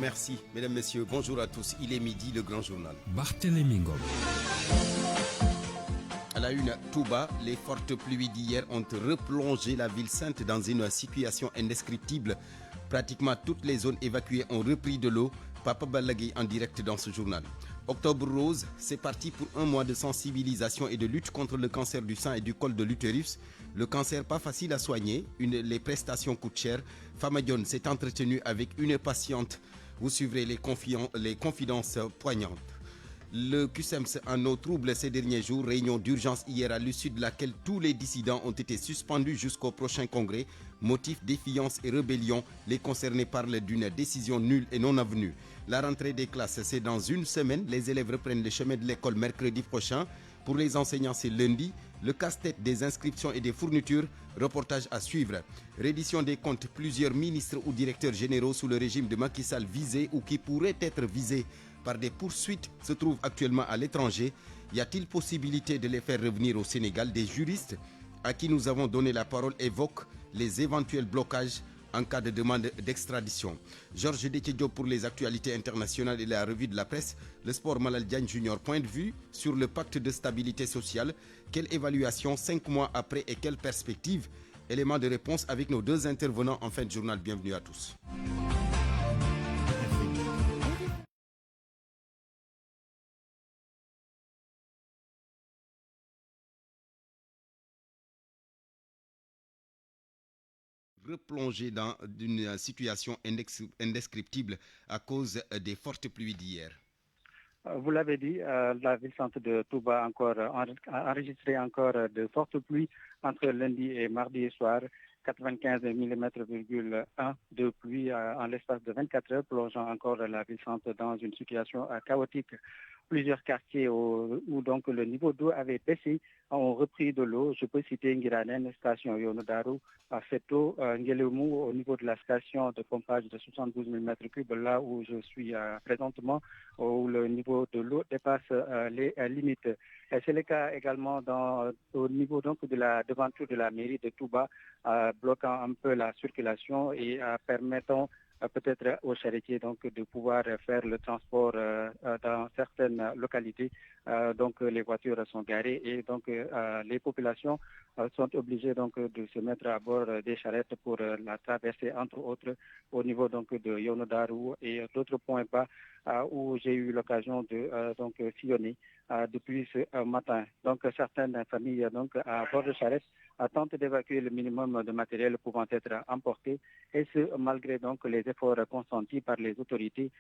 Merci, mesdames, messieurs. Bonjour à tous. Il est midi, le grand journal. Barthélémy Ngom. À la une, Touba, les fortes pluies d'hier ont replongé la ville sainte dans une situation indescriptible. Pratiquement toutes les zones évacuées ont repris de l'eau. Papa Balagui en direct dans ce journal. Octobre rose, c'est parti pour un mois de sensibilisation et de lutte contre le cancer du sein et du col de l'utérus. Le cancer pas facile à soigner, les prestations coûtent cher. Famadion s'est entretenu avec une patiente. Vous suivrez les confidences poignantes. Le QSEMS en eau trouble ces derniers jours, réunion d'urgence hier à l'issue de laquelle tous les dissidents ont été suspendus jusqu'au prochain congrès. Motif, défiance et rébellion, les concernés parlent d'une décision nulle et non avenue. La rentrée des classes, c'est dans une semaine. Les élèves reprennent le chemin de l'école mercredi prochain. Pour les enseignants, c'est lundi. Le casse-tête des inscriptions et des fournitures, reportage à suivre. Reddition des comptes, plusieurs ministres ou directeurs généraux sous le régime de Macky Sall visés ou qui pourraient être visés par des poursuites se trouvent actuellement à l'étranger. Y a-t-il possibilité de les faire revenir au Sénégal? Des juristes à qui nous avons donné la parole évoquent les éventuels blocages en cas de demande d'extradition. Georges Déthié pour les actualités internationales et la revue de la presse. Le sport Malal Diagne Junior, point de vue sur le pacte de stabilité sociale. Quelle évaluation 5 mois après et quelle perspective? Élément de réponse avec nos deux intervenants en fin de journal. Bienvenue à tous. Replongé dans une situation indescriptible à cause des fortes pluies d'hier. Vous l'avez dit, la ville sainte de Touba a enregistré encore de fortes pluies entre lundi et mardi soir. 95 mm,1 de pluie en l'espace de 24 heures, plongeant encore la ville sainte dans une situation chaotique. Plusieurs quartiers où donc le niveau d'eau avait baissé ont repris de l'eau. Je peux citer Ngiranen, station Yonodaru, Feto, Ngelemu, au niveau de la station de pompage de 72 000 m3, là où je suis présentement, où le niveau de l'eau dépasse les limites. Et c'est le cas également au niveau donc de la devanture de la mairie de Touba, bloquant un peu la circulation et permettant peut-être aux charretiers donc de pouvoir faire le transport dans certaines localités. Donc les voitures sont garées et donc les populations sont obligées donc de se mettre à bord des charrettes pour la traverser, entre autres au niveau donc de Yonodaru et d'autres points bas où j'ai eu l'occasion de donc sillonner depuis ce matin. Donc certaines familles donc à bord de charrettes tentent d'évacuer le minimum de matériel pouvant être emporté, et ce malgré donc les efforts consentis par les autorités,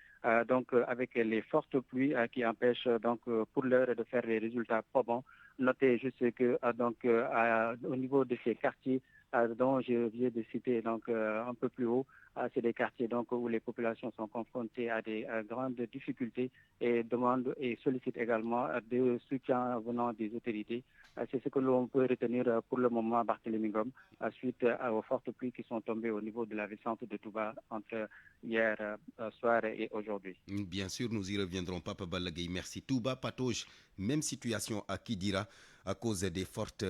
donc avec les fortes pluies qui empêchent donc pour l'heure de faire les résultats probants. Notez juste que donc au niveau de ces quartiers dont je viens de citer donc un peu plus haut, c'est des quartiers donc où les populations sont confrontées à des grandes difficultés et demandent et sollicitent également des soutiens venant des autorités. C'est ce que l'on peut retenir pour le moment, Barthélémy Ngom, suite aux fortes pluies qui sont tombées au niveau de la ville sainte de Touba entre hier soir et aujourd'hui. Bien sûr, nous y reviendrons, Papa Balagui. Merci. Touba, Patoche, même situation à Kidira à cause des fortes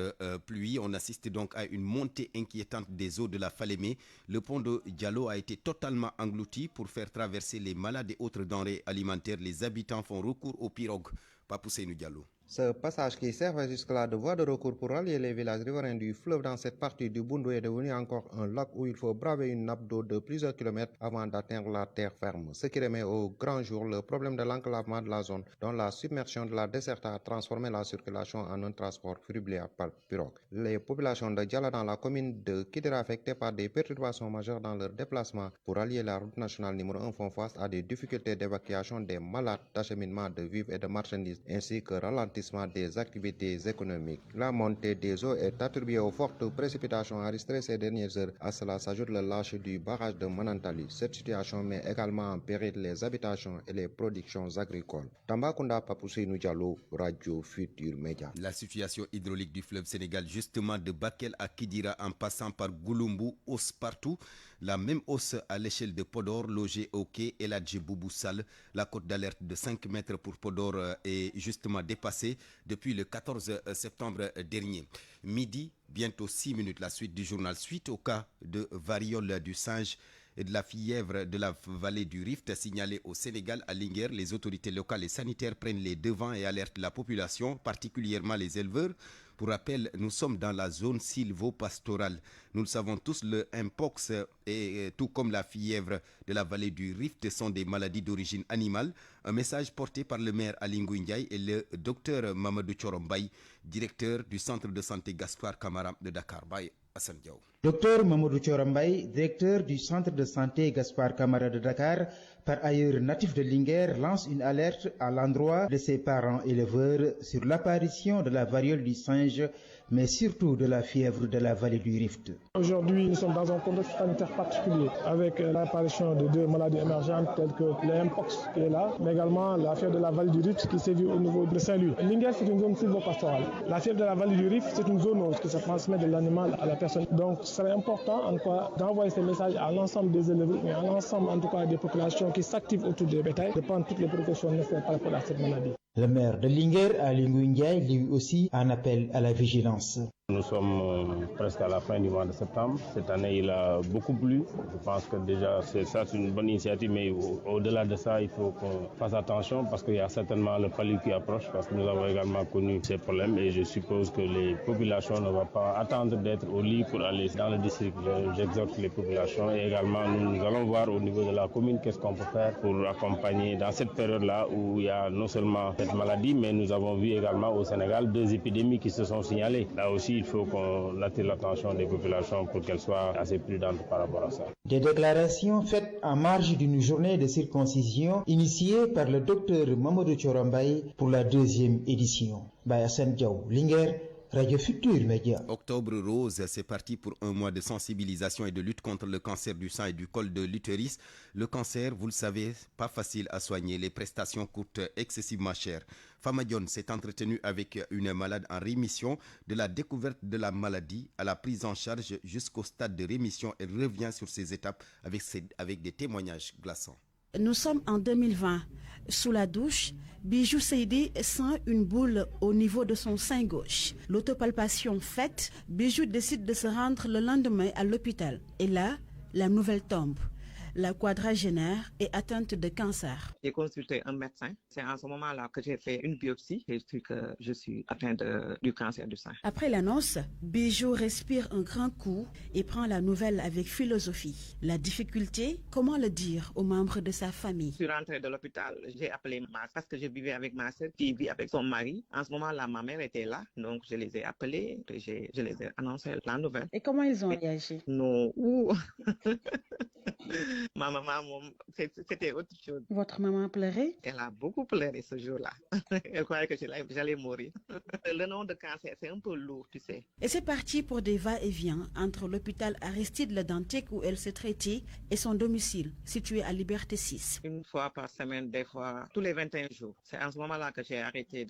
pluies. On assiste donc à une montée inquiétante des eaux de la Falémé. Le pont de Diallo a été totalement englouti pour faire traverser les malades et autres denrées alimentaires. Les habitants font recours aux pirogues. Papousseinou Diallo. Ce passage qui servait jusque-là de voie de recours pour rallier les villages riverains du fleuve dans cette partie du Boundou est devenu encore un lac où il faut braver une nappe d'eau de plusieurs kilomètres avant d'atteindre la terre ferme. Ce qui remet au grand jour le problème de l'enclavement de la zone, dont la submersion de la desserte a transformé la circulation en un transport friblé par pirogue. Les populations de Diala dans la commune de Kidira affectées par des perturbations majeures dans leur déplacement pour rallier la route nationale numéro 1 font face à des difficultés d'évacuation des malades, d'acheminement de vivres et de marchandises, ainsi que ralentissement des activités économiques. La montée des eaux est attribuée aux fortes précipitations enregistrées ces dernières heures. À cela s'ajoute le lâche du barrage de Manantali. Cette situation met également en péril les habitations et les productions agricoles. Tambacounda, Papousseinou Diallo, Radio Futur Média. La situation hydraulique du fleuve Sénégal, justement de Bakel à Kidira en passant par Gouloumbou, hausse partout. La même hausse à l'échelle de Podor, logé au quai El Hadji Boubou Sall. La cote d'alerte de 5 mètres pour Podor est justement dépassée depuis le 14 septembre dernier. Midi, bientôt 6 minutes, la suite du journal. Suite au cas de variole du singe, et de la fièvre de la vallée du Rift signalée au Sénégal à Linguère, les autorités locales et sanitaires prennent les devants et alertent la population, particulièrement les éleveurs. Pour rappel, nous sommes dans la zone sylvo-pastorale. Nous le savons tous, le Mpox et tout comme la fièvre de la vallée du Rift sont des maladies d'origine animale. Un message porté par le maire Ali Ngouille Ndiaye et le docteur Mamadou Thioro Mbaye, directeur du centre de santé Gaspard Camara de Dakar. Baye Assane Diaw. Docteur Mamadou Thioro Mbaye, directeur du centre de santé Gaspard Camara de Dakar, par ailleurs natif de Linguère, lance une alerte à l'endroit de ses parents éleveurs sur l'apparition de la variole du singe, mais surtout de la fièvre de la vallée du Rift. Aujourd'hui, nous sommes dans un contexte sanitaire particulier, avec l'apparition de deux maladies émergentes telles que le Mpox qui est là, mais également la fièvre de la vallée du Rift qui sévit au niveau de Saint-Louis. Linguère, c'est une zone sylvo-pastorale. La fièvre de la vallée du Rift, c'est une zone qui se transmet de l'animal à la personne. Donc, ce serait important en tout cas d'envoyer ces messages à l'ensemble des éleveurs, mais à l'ensemble en tout cas des populations qui s'activent autour des bétails, de prendre toutes les précautions nécessaires par rapport à cette maladie. Le maire de Linguère, Ali Ngouille Ndiaye, lui aussi en appelle à la vigilance. Nous sommes presque à la fin du mois de septembre. Cette année, il a beaucoup plu. Je pense que déjà, c'est une bonne initiative, mais au-delà de ça, il faut qu'on fasse attention parce qu'il y a certainement le palu qui approche, parce que nous avons également connu ces problèmes et je suppose que les populations ne vont pas attendre d'être au lit pour aller dans le district. J'exhorte les populations et également nous allons voir au niveau de la commune qu'est-ce qu'on peut faire pour accompagner dans cette période-là où il y a non seulement cette maladie, mais nous avons vu également au Sénégal 2 épidémies qui se sont signalées. Là aussi, il faut qu'on attire l'attention des populations pour qu'elles soient assez prudentes par rapport à ça. Des déclarations faites en marge d'une journée de circoncision initiée par le docteur Mamadou Thioro Mbaye pour la 2e édition. Baye Assane Diaw, Linguère, Radio Futur Média. Octobre rose, c'est parti pour un mois de sensibilisation et de lutte contre le cancer du sein et du col de l'utérus. Le cancer, vous le savez, pas facile à soigner. Les prestations coûtent excessivement cher. Fama Dione s'est entretenue avec une malade en rémission. De la découverte de la maladie à la prise en charge jusqu'au stade de rémission, elle revient sur ces étapes avec des témoignages glaçants. Nous sommes en 2020. Sous la douche, Bijou Seydi sent une boule au niveau de son sein gauche. L'autopalpation faite, Bijou décide de se rendre le lendemain à l'hôpital. Et là, la nouvelle tombe. La quadragénaire est atteinte de cancer. J'ai consulté un médecin. C'est en ce moment-là que j'ai fait une biopsie. J'ai su que je suis atteinte du cancer du sein. Après l'annonce, Bijou respire un grand coup et prend la nouvelle avec philosophie. La difficulté, comment le dire aux membres de sa famille? Je suis rentrée de l'hôpital. J'ai appelé ma soeur parce que je vivais avec ma soeur qui vit avec son mari. En ce moment-là, ma mère était là. Donc, je les ai appelés et je les ai annoncé la nouvelle. Et comment ils ont réagi? Non. Ma maman, c'était autre chose. Votre maman pleurait? Elle a beaucoup pleuré ce jour-là. Elle croyait que j'allais mourir. Le nom de cancer, c'est un peu lourd, tu sais. Et c'est parti pour des va-et-vient entre l'hôpital Aristide Le Dantec où elle se traitait et son domicile, situé à Liberté 6. Une fois par semaine, des fois, tous les 21 jours. C'est en ce moment-là que j'ai arrêté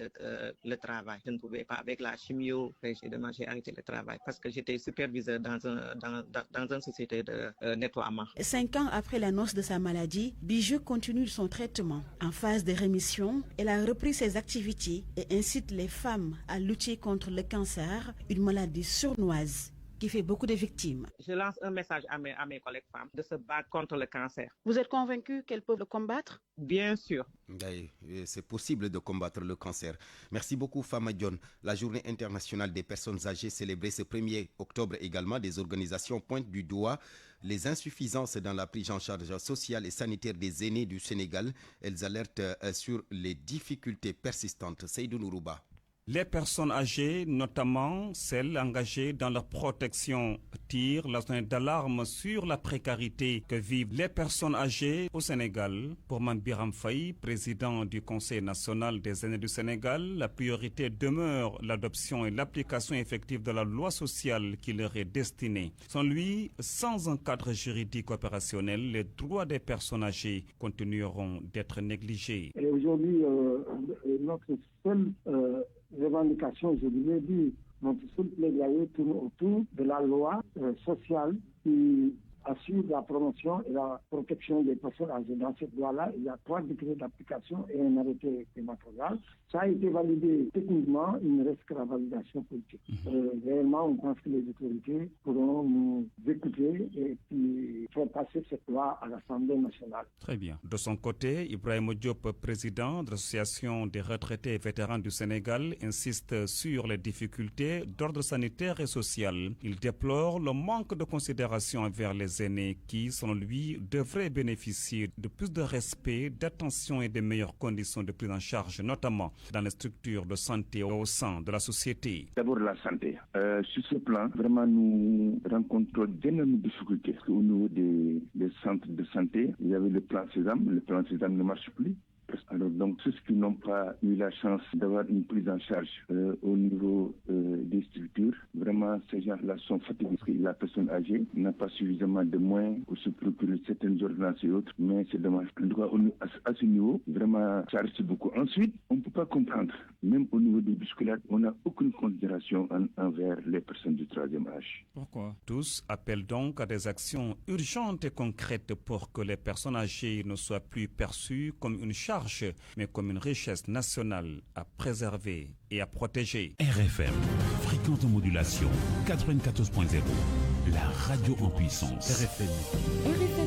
le travail. Je ne pouvais pas avec la chimio. J'ai arrêté le travail parce que j'étais superviseur dans une société de nettoiement. 5 ans après l'annonce de sa maladie, Bijou continue son traitement. En phase de rémission, elle a repris ses activités et incite les femmes à lutter contre le cancer, une maladie sournoise qui fait beaucoup de victimes. Je lance un message à mes collègues femmes de se battre contre le cancer. Vous êtes convaincue qu'elles peuvent le combattre? Bien sûr. C'est possible de combattre le cancer. Merci beaucoup Fama Dione. La journée internationale des personnes âgées célébrée ce 1er octobre également, des organisations pointent du doigt les insuffisances dans la prise en charge sociale et sanitaire des aînés du Sénégal. Elles alertent sur les difficultés persistantes. Seydou Nourouba. Les personnes âgées, notamment celles engagées dans la protection, tirent la sonnette d'alarme sur la précarité que vivent les personnes âgées au Sénégal. Pour Mame Biram Faye, président du Conseil national des aînés du Sénégal, la priorité demeure l'adoption et l'application effective de la loi sociale qui leur est destinée. Sans lui, sans un cadre juridique opérationnel, les droits des personnes âgées continueront d'être négligés. Et aujourd'hui, notre seule revendication, je voulais dire, notre seul plaidoyer tourne autour de la loi sociale qui assure la promotion et la protection des personnes âgées. Dans cette loi-là, il y a 3 décrets d'application et un arrêté sénatorial. Ça a été validé techniquement, il ne reste que la validation politique. Réellement, on pense que les autorités pourront nous écouter et puis faire passer cette loi à l'Assemblée nationale. Très bien. De son côté, Ibrahima Diop, président de l'Association des retraités et vétérans du Sénégal, insiste sur les difficultés d'ordre sanitaire et social. Il déplore le manque de considération envers les aînés qui, selon lui, devraient bénéficier de plus de respect, d'attention et de meilleures conditions de prise en charge, notamment dans les structures de santé au sein de la société. D'abord la santé. Sur ce plan, vraiment nous rencontrons d'énormes difficultés. Au niveau des centres de santé, il y avait le plan Sésame ne marche plus. Alors donc ceux qui n'ont pas eu la chance d'avoir une prise en charge au niveau des structures, vraiment ces gens-là sont fatigués parce que la personne âgée n'a pas suffisamment de moyens pour se procurer certaines ordonnances et autres, mais c'est dommage. En tout cas à ce niveau, vraiment ça reste beaucoup. Ensuite, on ne peut pas comprendre, même au niveau des bousculades, on n'a aucune considération envers les personnes du 3e âge. Pourquoi? Tous appellent donc à des actions urgentes et concrètes pour que les personnes âgées ne soient plus perçues comme une charge, mais comme une richesse nationale à préserver et à protéger. RFM, fréquente modulation 94.0, la radio en puissance. RFM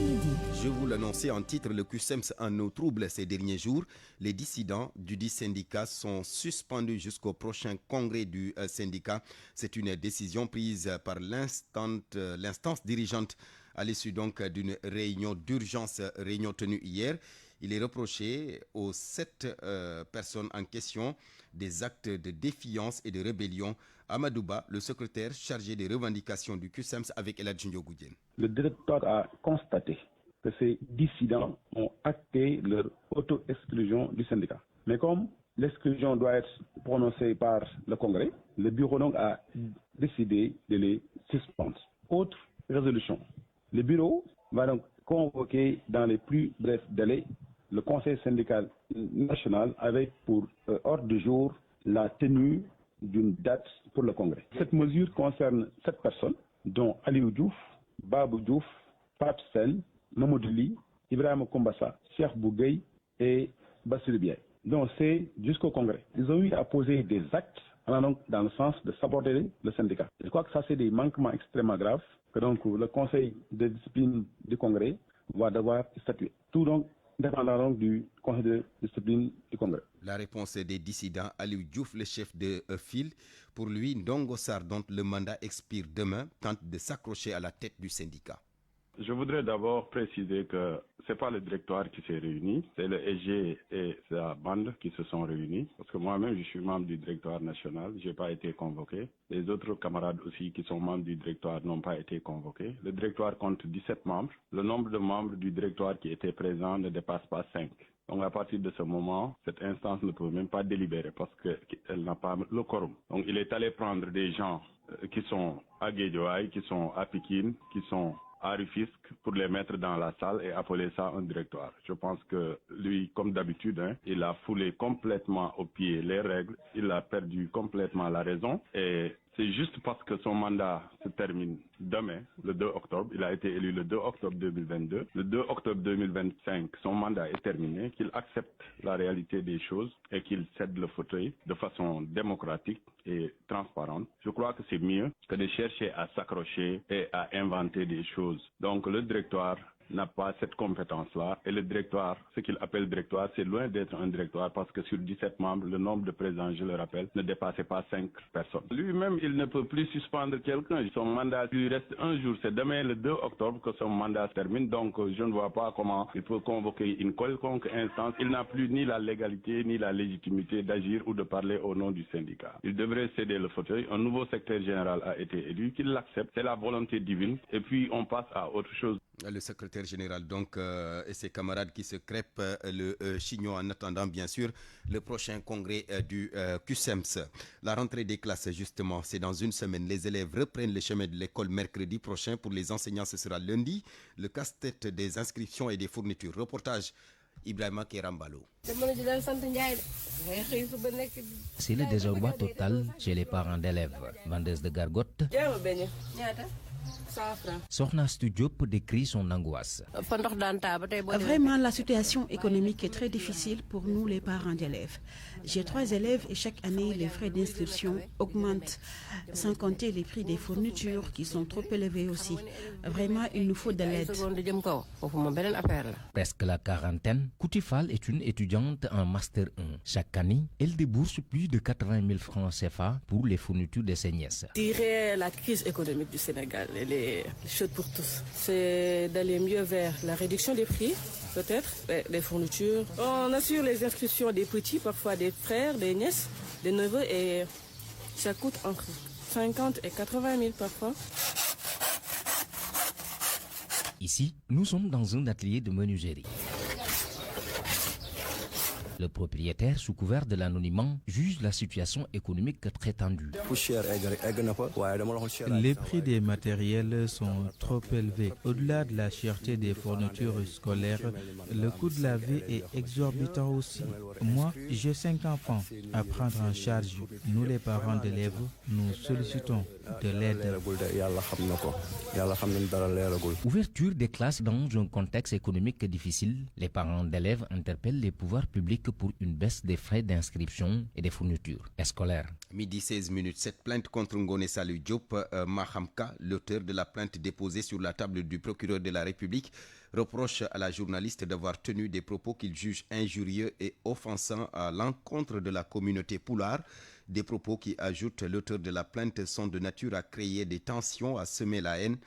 Midi. Je vous l'annonçais en titre, le QSEMS en eau trouble ces derniers jours. Les dissidents du dit syndicat sont suspendus jusqu'au prochain congrès du syndicat. C'est une décision prise par l'instance dirigeante à l'issue donc d'une réunion d'urgence, réunion tenue hier. Il est reproché aux 7 personnes en question des actes de défiance et de rébellion. Amadouba, le secrétaire chargé des revendications du QSEMS avec Eladji Ndiogou. Le directeur a constaté que ces dissidents ont acté leur auto-exclusion du syndicat. Mais comme l'exclusion doit être prononcée par le Congrès, le bureau donc a décidé de les suspendre. Autre résolution. Le bureau va donc convoquer dans les plus brefs délais le Conseil syndical national avec pour ordre du jour la tenue d'une date pour le Congrès. Cette mesure concerne 7 personnes, dont Aliou Diouf, Babou Diouf, Pape Sène, Mamadou Ly, Ibrahima Kombassa, Cheikh Bougay et Bassirou Biaye. Donc c'est jusqu'au Congrès. Ils ont eu à poser des actes allant donc dans le sens de saborder le syndicat. Je crois que ça c'est des manquements extrêmement graves que donc le Conseil de discipline du Congrès va devoir statuer. Tout donc dépendant donc du Conseil de discipline du Congrès. La réponse des dissidents, Aliou Diouf, le chef de file. Pour lui, Ndongo Sarr, dont le mandat expire demain, tente de s'accrocher à la tête du syndicat. Je voudrais d'abord préciser que ce n'est pas le directoire qui s'est réuni, c'est le SG et sa bande qui se sont réunis. Parce que moi-même, je suis membre du directoire national, je n'ai pas été convoqué. Les autres camarades aussi qui sont membres du directoire n'ont pas été convoqués. Le directoire compte 17 membres. Le nombre de membres du directoire qui étaient présents ne dépasse pas 5. Donc à partir de ce moment, cette instance ne peut même pas délibérer parce qu'elle n'a pas le quorum. Donc il est allé prendre des gens qui sont à Guédiawaye, qui sont à Pikine, qui sont à Rufisque pour les mettre dans la salle et appeler ça un directoire. Je pense que lui, comme d'habitude, il a foulé complètement au pied les règles, il a perdu complètement la raison et c'est juste parce que son mandat se termine demain, le 2 octobre, il a été élu le 2 octobre 2022. Le 2 octobre 2025, son mandat est terminé, qu'il accepte la réalité des choses et qu'il cède le fauteuil de façon démocratique et transparente. Je crois que c'est mieux que de chercher à s'accrocher et à inventer des choses. Donc le directoire n'a pas cette compétence-là. Et le directoire, ce qu'il appelle directoire, c'est loin d'être un directoire parce que sur 17 membres, le nombre de présidents, je le rappelle, ne dépassait pas 5 personnes. Lui-même, il ne peut plus suspendre quelqu'un. Son mandat lui reste un jour. C'est demain, le 2 octobre, que son mandat se termine. Donc, je ne vois pas comment il peut convoquer une quelconque instance. Il n'a plus ni la légalité, ni la légitimité d'agir ou de parler au nom du syndicat. Il devrait céder le fauteuil. Un nouveau secrétaire général a été élu, qu'il l'accepte. C'est la volonté divine. Et puis, on passe à autre chose. Le secrétaire général donc et ses camarades qui se crêpent le chignon en attendant bien sûr le prochain congrès du QSEMS. La rentrée des classes justement, c'est dans une semaine. Les élèves reprennent le chemin de l'école mercredi prochain. Pour les enseignants, ce sera lundi. Le casse-tête des inscriptions et des fournitures. Reportage Ibrahima Kerambalo. C'est le désarroi total chez les parents d'élèves. Vendeuses de gargotes, Sokhna Astou Diop décrit son angoisse. Vraiment, la situation économique est très difficile pour nous les parents d'élèves. J'ai 3 élèves et chaque année, les frais d'inscription augmentent, sans compter les prix des fournitures qui sont trop élevés aussi. Vraiment, il nous faut de l'aide. Presque la quarantaine, Koutifal est une étudiante en Master 1. Chaque année, elle débourse plus de 80 000 francs CFA pour les fournitures de ses nièces. Je dirais la crise économique du Sénégal, elle est chaude pour tous. C'est d'aller mieux vers la réduction des prix, peut-être, des fournitures. On assure les inscriptions des petits, parfois des frères, des nièces, des neveux, et ça coûte entre 50 et 80 000 parfois. Ici, nous sommes dans un atelier de menuiserie. Le propriétaire, sous couvert de l'anonymat, juge la situation économique très tendue. Les prix des matériels sont trop élevés. Au-delà de la cherté des fournitures scolaires, le coût de la vie est exorbitant aussi. Moi, j'ai 5 enfants à prendre en charge. Nous, les parents d'élèves, nous sollicitons de l'aide. Ouverture des classes dans un contexte économique difficile, les parents d'élèves interpellent les pouvoirs publics pour une baisse des frais d'inscription et des fournitures scolaires. Midi 16 minutes. Cette plainte contre Ngoné Salou Diop, Mahamka, l'auteur de la plainte déposée sur la table du procureur de la République, reproche à la journaliste d'avoir tenu des propos qu'il juge injurieux et offensants à l'encontre de la communauté Pulaar. Des propos qui, ajoutent l'auteur de la plainte, sont de nature à créer des tensions, à semer la haine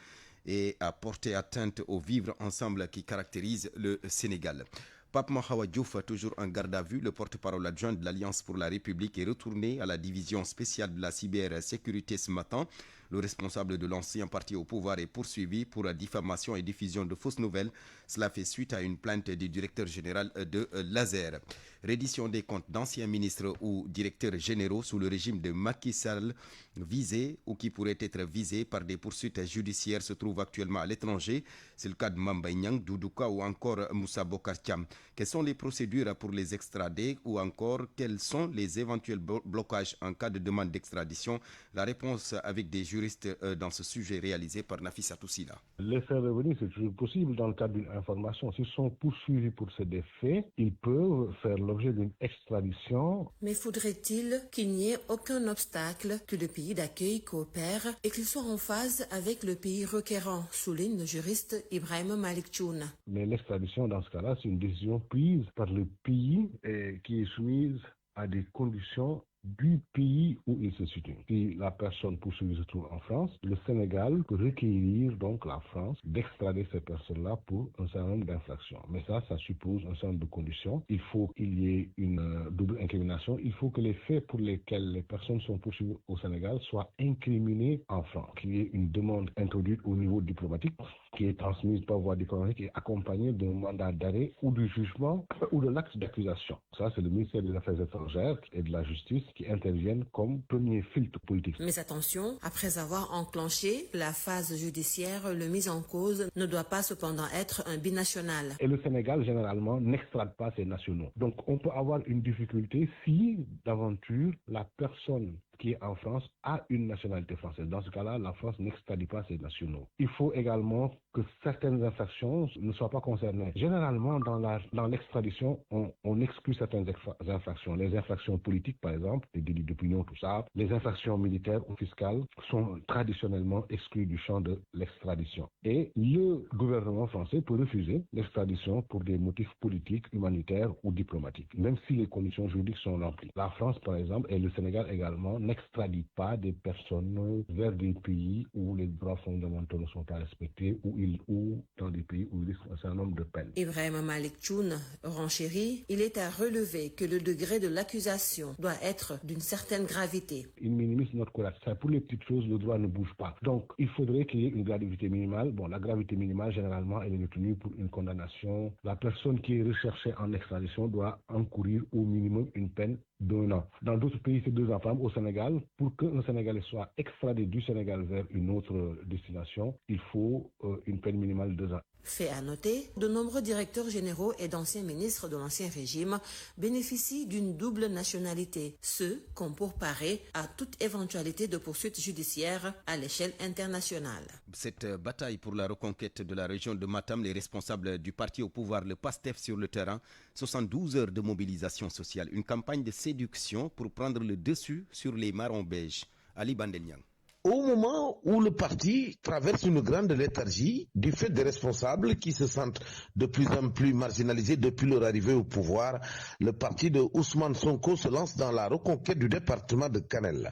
et à porter atteinte au vivre ensemble qui caractérise le Sénégal. Pape Mahawa Diouf, toujours en garde à vue, le porte-parole adjoint de l'Alliance pour la République, est retourné à la division spéciale de la cybersécurité ce matin. Le responsable de l'ancien parti au pouvoir est poursuivi pour diffamation et diffusion de fausses nouvelles. Cela fait suite à une plainte du directeur général de l'ASER. Reddition des comptes d'anciens ministres ou directeurs généraux sous le régime de Macky Sall visés ou qui pourraient être visés par des poursuites judiciaires se trouvent actuellement à l'étranger. C'est le cas de Mamba Niang, Doudouka ou encore Moussa Bokar Thiam. Quelles sont les procédures pour les extrader ou encore quels sont les éventuels blocages en cas de demande d'extradition? La réponse avec des juristes dans ce sujet réalisé par Nafissa Toussila. Les faire revenir, c'est toujours possible dans le cadre d'une information. S'ils sont poursuivis pour ces faits, ils peuvent faire l'objet d'une extradition. Mais faudrait-il qu'il n'y ait aucun obstacle, que le pays d'accueil coopère et qu'il soit en phase avec le pays requérant, souligne le juriste Ibrahim Malik Tchoun. Mais l'extradition, dans ce cas-là, c'est une décision prise par le pays et qui est soumise à des conditions du pays où il se situe. Si la personne poursuivie se trouve en France, le Sénégal peut requérir donc la France d'extrader ces personnes-là pour un certain nombre d'infractions. Mais ça suppose un certain nombre de conditions. Il faut qu'il y ait une double incrimination. Il faut que les faits pour lesquels les personnes sont poursuivies au Sénégal soient incriminés en France. Qu'il y ait une demande introduite au niveau diplomatique qui est transmise par voie diplomatique et accompagnée d'un mandat d'arrêt ou du jugement ou de l'acte d'accusation. Ça, c'est le ministère des Affaires étrangères et de la Justice qui interviennent comme premier filtre politique. Mais attention, après avoir enclenché la phase judiciaire, le mis en cause ne doit pas cependant être un binational. Et le Sénégal, généralement, n'extrade pas ses nationaux. Donc, on peut avoir une difficulté si, d'aventure, la personne qui est en France a une nationalité française. Dans ce cas-là, la France n'extradie pas ses nationaux. Il faut également que certaines infractions ne soient pas concernées. Généralement, dans l'extradition, on exclut certaines infractions. Les infractions politiques, par exemple, les délits d'opinion, tout ça, les infractions militaires ou fiscales sont traditionnellement exclues du champ de l'extradition. Et le gouvernement français peut refuser l'extradition pour des motifs politiques, humanitaires ou diplomatiques, même si les conditions juridiques sont remplies. La France, par exemple, et le Sénégal également, n'extradite pas des personnes vers des pays où les droits fondamentaux ne sont pas respectés ou dans des pays où il risque un certain nombre de peines. Ibrahim Malik Tchoun renchérit, il est à relever que le degré de l'accusation doit être d'une certaine gravité. Il minimise notre courage. Pour les petites choses, le droit ne bouge pas. Donc, il faudrait qu'il y ait une gravité minimale. Bon, la gravité minimale, généralement, elle est retenue pour une condamnation. La personne qui est recherchée en extradition doit encourir au minimum une peine d'1 an. Dans d'autres pays, c'est 2 ans. Par exemple, au Sénégal, pour qu'un Sénégalais soit extradé du Sénégal vers une autre destination, il faut une peine minimale de 2 ans. Fait à noter, de nombreux directeurs généraux et d'anciens ministres de l'Ancien Régime bénéficient d'une double nationalité, ce qu'on pour parer à toute éventualité de poursuite judiciaire à l'échelle internationale. Cette bataille pour la reconquête de la région de Matam, les responsables du parti au pouvoir, le PASTEF sur le terrain, 72 heures de mobilisation sociale, une campagne de séduction pour prendre le dessus sur les marrons beiges. Ali Bandelian. Au moment où le parti traverse une grande léthargie du fait des responsables qui se sentent de plus en plus marginalisés depuis leur arrivée au pouvoir, le parti de Ousmane Sonko se lance dans la reconquête du département de Kanel.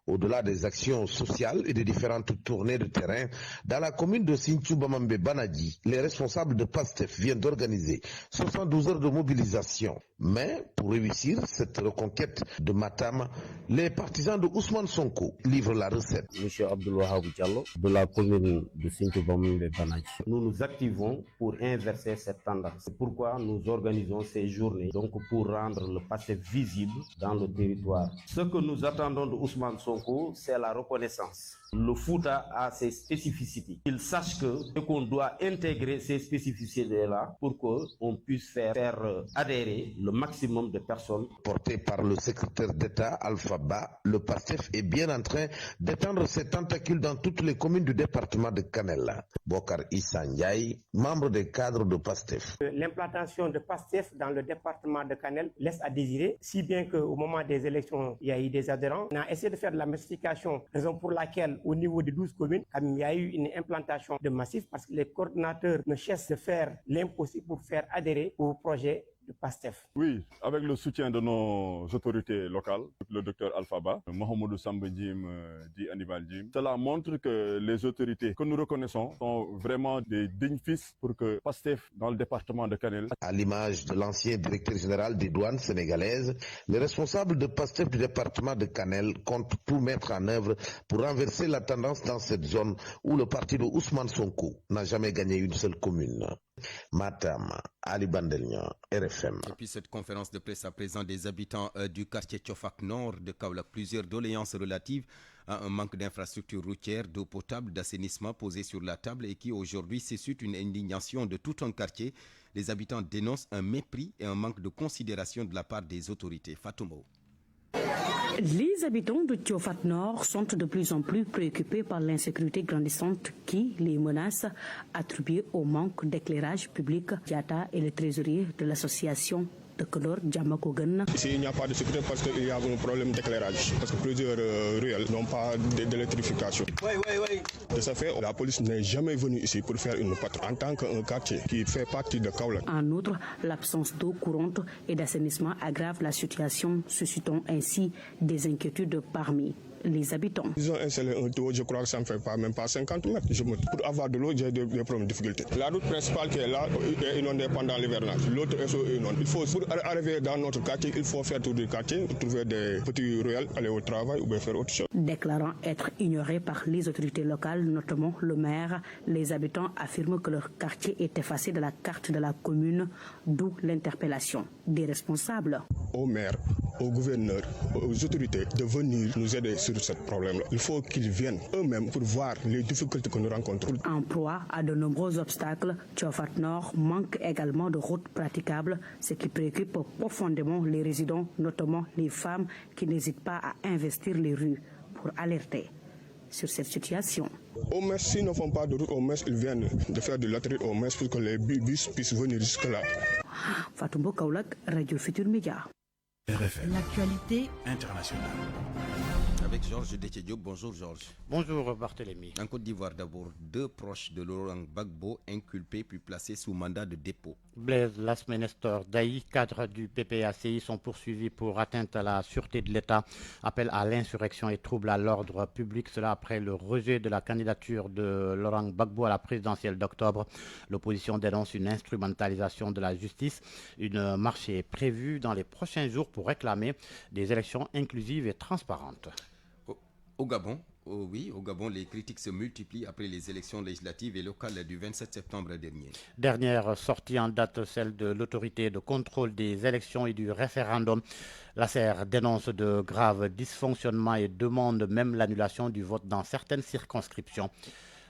Au-delà des actions sociales et des différentes tournées de terrain, dans la commune de Sinthiou-Bamambé-Banadji, les responsables de PASTEF viennent d'organiser 72 heures de mobilisation. Mais pour réussir cette reconquête de Matam, les partisans de Ousmane Sonko livrent la recette. Monsieur Abdoulwahab Diallo, de la commune de Sinthiou-Bamambé-Banadji. Nous nous activons pour inverser cette tendance. C'est pourquoi nous organisons ces journées, donc pour rendre le PASTEF visible dans le territoire. Ce que nous attendons de Ousmane Sonko, c'est la reconnaissance. Le Fouta a ses spécificités. Il sache qu'on doit intégrer ces spécificités-là pour qu'on puisse faire adhérer le maximum de personnes. Porté par le secrétaire d'État Alpha Ba, le PASTEF est bien en train d'étendre ses tentacules dans toutes les communes du département de Kanel. Bokar Issa Ndiaye, membre des cadres de PASTEF. L'implantation de PASTEF dans le département de Kanel laisse à désirer, si bien qu'au moment des élections, il y a eu des adhérents. On a essayé de faire de la massification, raison pour laquelle au niveau des 12 communes, il y a eu une implantation de massif parce que les coordinateurs ne cessent de faire l'impossible pour faire adhérer au projet de PASTEF. Oui, avec le soutien de nos autorités locales, le docteur Alpha Ba, Mohamedou Samba Djim, dit Hannibal Djim, cela montre que les autorités que nous reconnaissons sont vraiment des dignes fils pour que PASTEF dans le département de Kanel. À l'image de l'ancien directeur général des douanes sénégalaises, les responsables de PASTEF du département de Kanel comptent tout mettre en œuvre pour renverser la tendance dans cette zone où le parti de Ousmane Sonko n'a jamais gagné une seule commune. Matam, Ali Bandelian, RFM. Et puis cette conférence de presse à présent des habitants du quartier Tchofak Nord de Kaolack, plusieurs doléances relatives à un manque d'infrastructures routières, d'eau potable, d'assainissement posées sur la table et qui aujourd'hui suscite une indignation de tout un quartier. Les habitants dénoncent un mépris et un manque de considération de la part des autorités. Fatoumo. Les habitants de Tchofak Nord sont de plus en plus préoccupés par l'insécurité grandissante qui les menace, attribuée au manque d'éclairage public. Diata est le trésorier de l'association de Kodor Djamakogan. Ici, il n'y a pas de sécurité parce qu'il y a un problème d'éclairage. Parce que plusieurs ruelles n'ont pas d'électrification. De ce fait, la police n'est jamais venue ici pour faire une patrouille en tant qu'un quartier qui fait partie de Kaolack. En outre, l'absence d'eau courante et d'assainissement aggrave la situation, suscitant ainsi des inquiétudes parmi les habitants. Ils ont installé un tuyau, je crois que ça ne fait même pas 50 mètres. Pour avoir de l'eau, j'ai des problèmes de difficulté. La route principale qui est là est inondée pendant l'hivernage. L'autre est inondée. Pour arriver dans notre quartier, il faut faire tout le quartier, trouver des petits ruelles, aller au travail ou bien faire autre chose. Déclarant être ignorés par les autorités locales, notamment le maire, les habitants affirment que leur quartier est effacé de la carte de la commune, d'où l'interpellation des responsables. Au maire, au gouverneur, aux autorités de venir nous aider sur ce problème-là. Il faut qu'ils viennent eux-mêmes pour voir les difficultés que nous rencontrons. En proie à de nombreux obstacles, Tchofak Nord manque également de routes praticables, ce qui préoccupe profondément les résidents, notamment les femmes qui n'hésitent pas à investir les rues pour alerter sur cette situation. Au moins, s'ils ne font pas de route, au moins ils viennent de faire de latérite, au moins pour que les bus puissent venir jusque-là. Fatoumbo Kaolack, Radio Futur Média. RFM. L'actualité internationale. Avec Georges Déthié-Diop. Bonjour Georges. Bonjour Barthélémy. En Côte d'Ivoire d'abord, 2 proches de Laurent Gbagbo inculpés puis placés sous mandat de dépôt. Blaise Lasmenestor Daï, cadre du PPACI, sont poursuivis pour atteinte à la sûreté de l'État, appel à l'insurrection et trouble à l'ordre public. Cela après le rejet de la candidature de Laurent Gbagbo à la présidentielle d'octobre. L'opposition dénonce une instrumentalisation de la justice. Une marche est prévue dans les prochains jours pour réclamer des élections inclusives et transparentes. Au Gabon, au Gabon, les critiques se multiplient après les élections législatives et locales du 27 septembre dernier. Dernière sortie en date, celle de l'autorité de contrôle des élections et du référendum. La CR dénonce de graves dysfonctionnements et demande même l'annulation du vote dans certaines circonscriptions.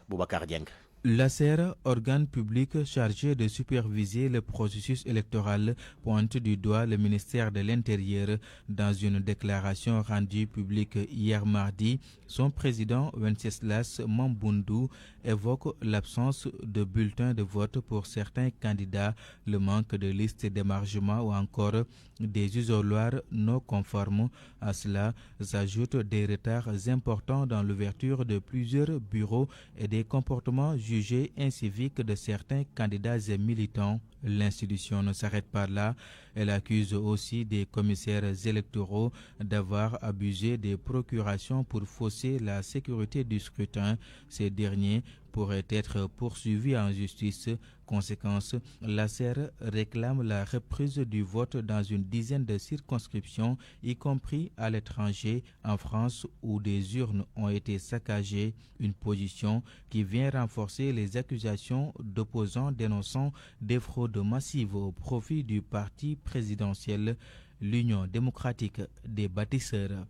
Boubacar Dieng. L'ACER, organe public chargé de superviser le processus électoral, pointe du doigt le ministère de l'Intérieur. Dans une déclaration rendue publique hier mardi, son président Wenceslas Mambundu évoque l'absence de bulletins de vote pour certains candidats, le manque de listes d'émargement ou encore des isoloirs non conformes. À cela s'ajoutent des retards importants dans l'ouverture de plusieurs bureaux et des comportements jugés inciviques de certains candidats et militants. L'institution ne s'arrête pas là. Elle accuse aussi des commissaires électoraux d'avoir abusé des procurations pour fausser la sécurité du scrutin. Ces derniers pourraient être poursuivis en justice. Conséquence, l'ACER réclame la reprise du vote dans une dizaine de circonscriptions, y compris à l'étranger, en France, où des urnes ont été saccagées. Une position qui vient renforcer les accusations d'opposants dénonçant des fraudes massives au profit du parti présidentiel, l'Union démocratique des bâtisseurs.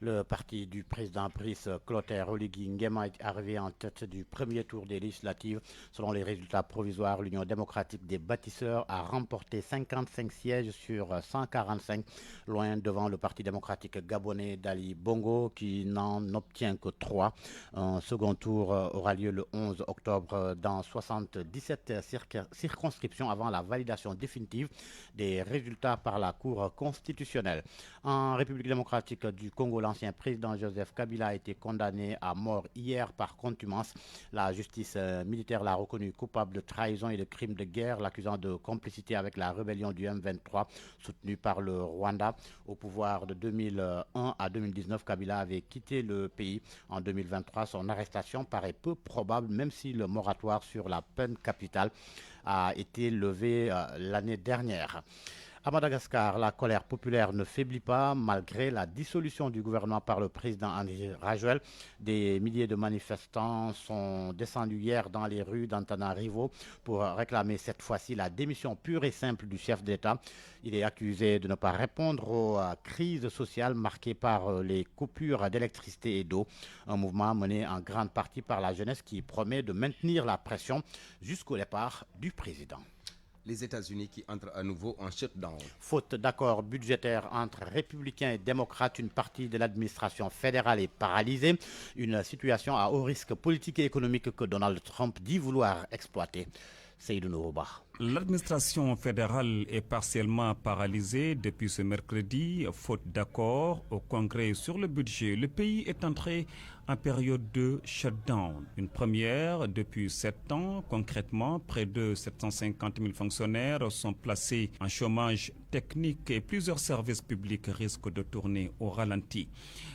Le parti du président Brice Clotaire Oligui Nguema est arrivé en tête du premier tour des législatives. Selon les résultats provisoires, l'Union démocratique des bâtisseurs a remporté 55 sièges sur 145, loin devant le parti démocratique gabonais d'Ali Bongo qui n'en obtient que 3. Un second tour aura lieu le 11 octobre dans 77 circonscriptions avant la validation définitive des résultats par la Cour constitutionnelle. En République démocratique du Congo, l'ancien président Joseph Kabila a été condamné à mort hier par contumace. La justice militaire l'a reconnu coupable de trahison et de crimes de guerre, l'accusant de complicité avec la rébellion du M23 soutenue par le Rwanda. Au pouvoir de 2001 à 2019, Kabila avait quitté le pays. En 2023, son arrestation paraît peu probable, même si le moratoire sur la peine capitale a été levé l'année dernière. À Madagascar, la colère populaire ne faiblit pas malgré la dissolution du gouvernement par le président Andry Rajoelina. Des milliers de manifestants sont descendus hier dans les rues d'Antananarivo pour réclamer cette fois-ci la démission pure et simple du chef d'État. Il est accusé de ne pas répondre aux crises sociales marquées par les coupures d'électricité et d'eau. Un mouvement mené en grande partie par la jeunesse qui promet de maintenir la pression jusqu'au départ du président. Les États-Unis qui entrent à nouveau en shutdown. Faute d'accord budgétaire entre républicains et démocrates, une partie de l'administration fédérale est paralysée. Une situation à haut risque politique et économique que Donald Trump dit vouloir exploiter. Seydou Nourouba. L'administration fédérale est partiellement paralysée depuis ce mercredi, faute d'accord au Congrès sur le budget. Le pays est entré en période de shutdown. Une première depuis 7 ans. Concrètement, près de 750 000 fonctionnaires sont placés en chômage technique et plusieurs services publics risquent de tourner au ralenti.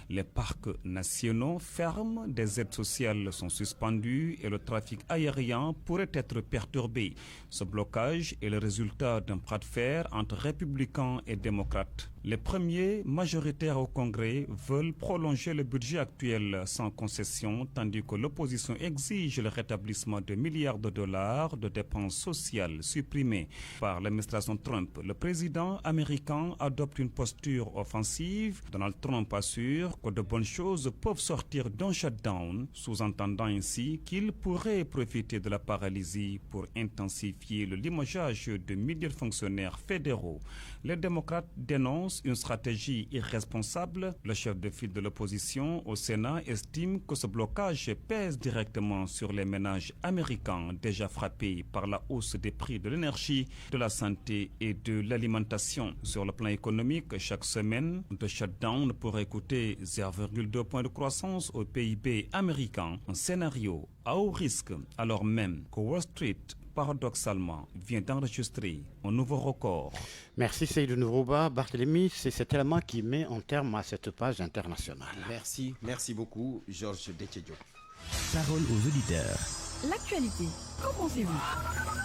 Les parcs nationaux ferment, des aides sociales sont suspendues et le trafic aérien pourrait être perturbé. Ce blocage est le résultat d'un bras de fer entre républicains et démocrates. Les premiers majoritaires au Congrès veulent prolonger le budget actuel sans concession, tandis que l'opposition exige le rétablissement de milliards de dollars de dépenses sociales supprimées par l'administration Trump. Le président américain adopte une posture offensive. Donald Trump assure que de bonnes choses peuvent sortir d'un shutdown, sous-entendant ainsi qu'il pourrait profiter de la paralysie pour intensifier le limogeage de milliers de fonctionnaires fédéraux. Les démocrates dénoncent une stratégie irresponsable. Le chef de file de l'opposition au Sénat estime que ce blocage pèse directement sur les ménages américains déjà frappés par la hausse des prix de l'énergie, de la santé et de l'alimentation. Sur le plan économique, chaque semaine de shutdown pourrait coûter 0,2 points de croissance au PIB américain. Un scénario à haut risque alors même que Wall Street paradoxalement, vient d'enregistrer un nouveau record. Merci Seydou Nourouba. Barthélémy, c'est cet élément qui met en terme à cette page internationale. Merci beaucoup, Georges Détchédio. Parole aux auditeurs. L'actualité, qu'en pensez-vous?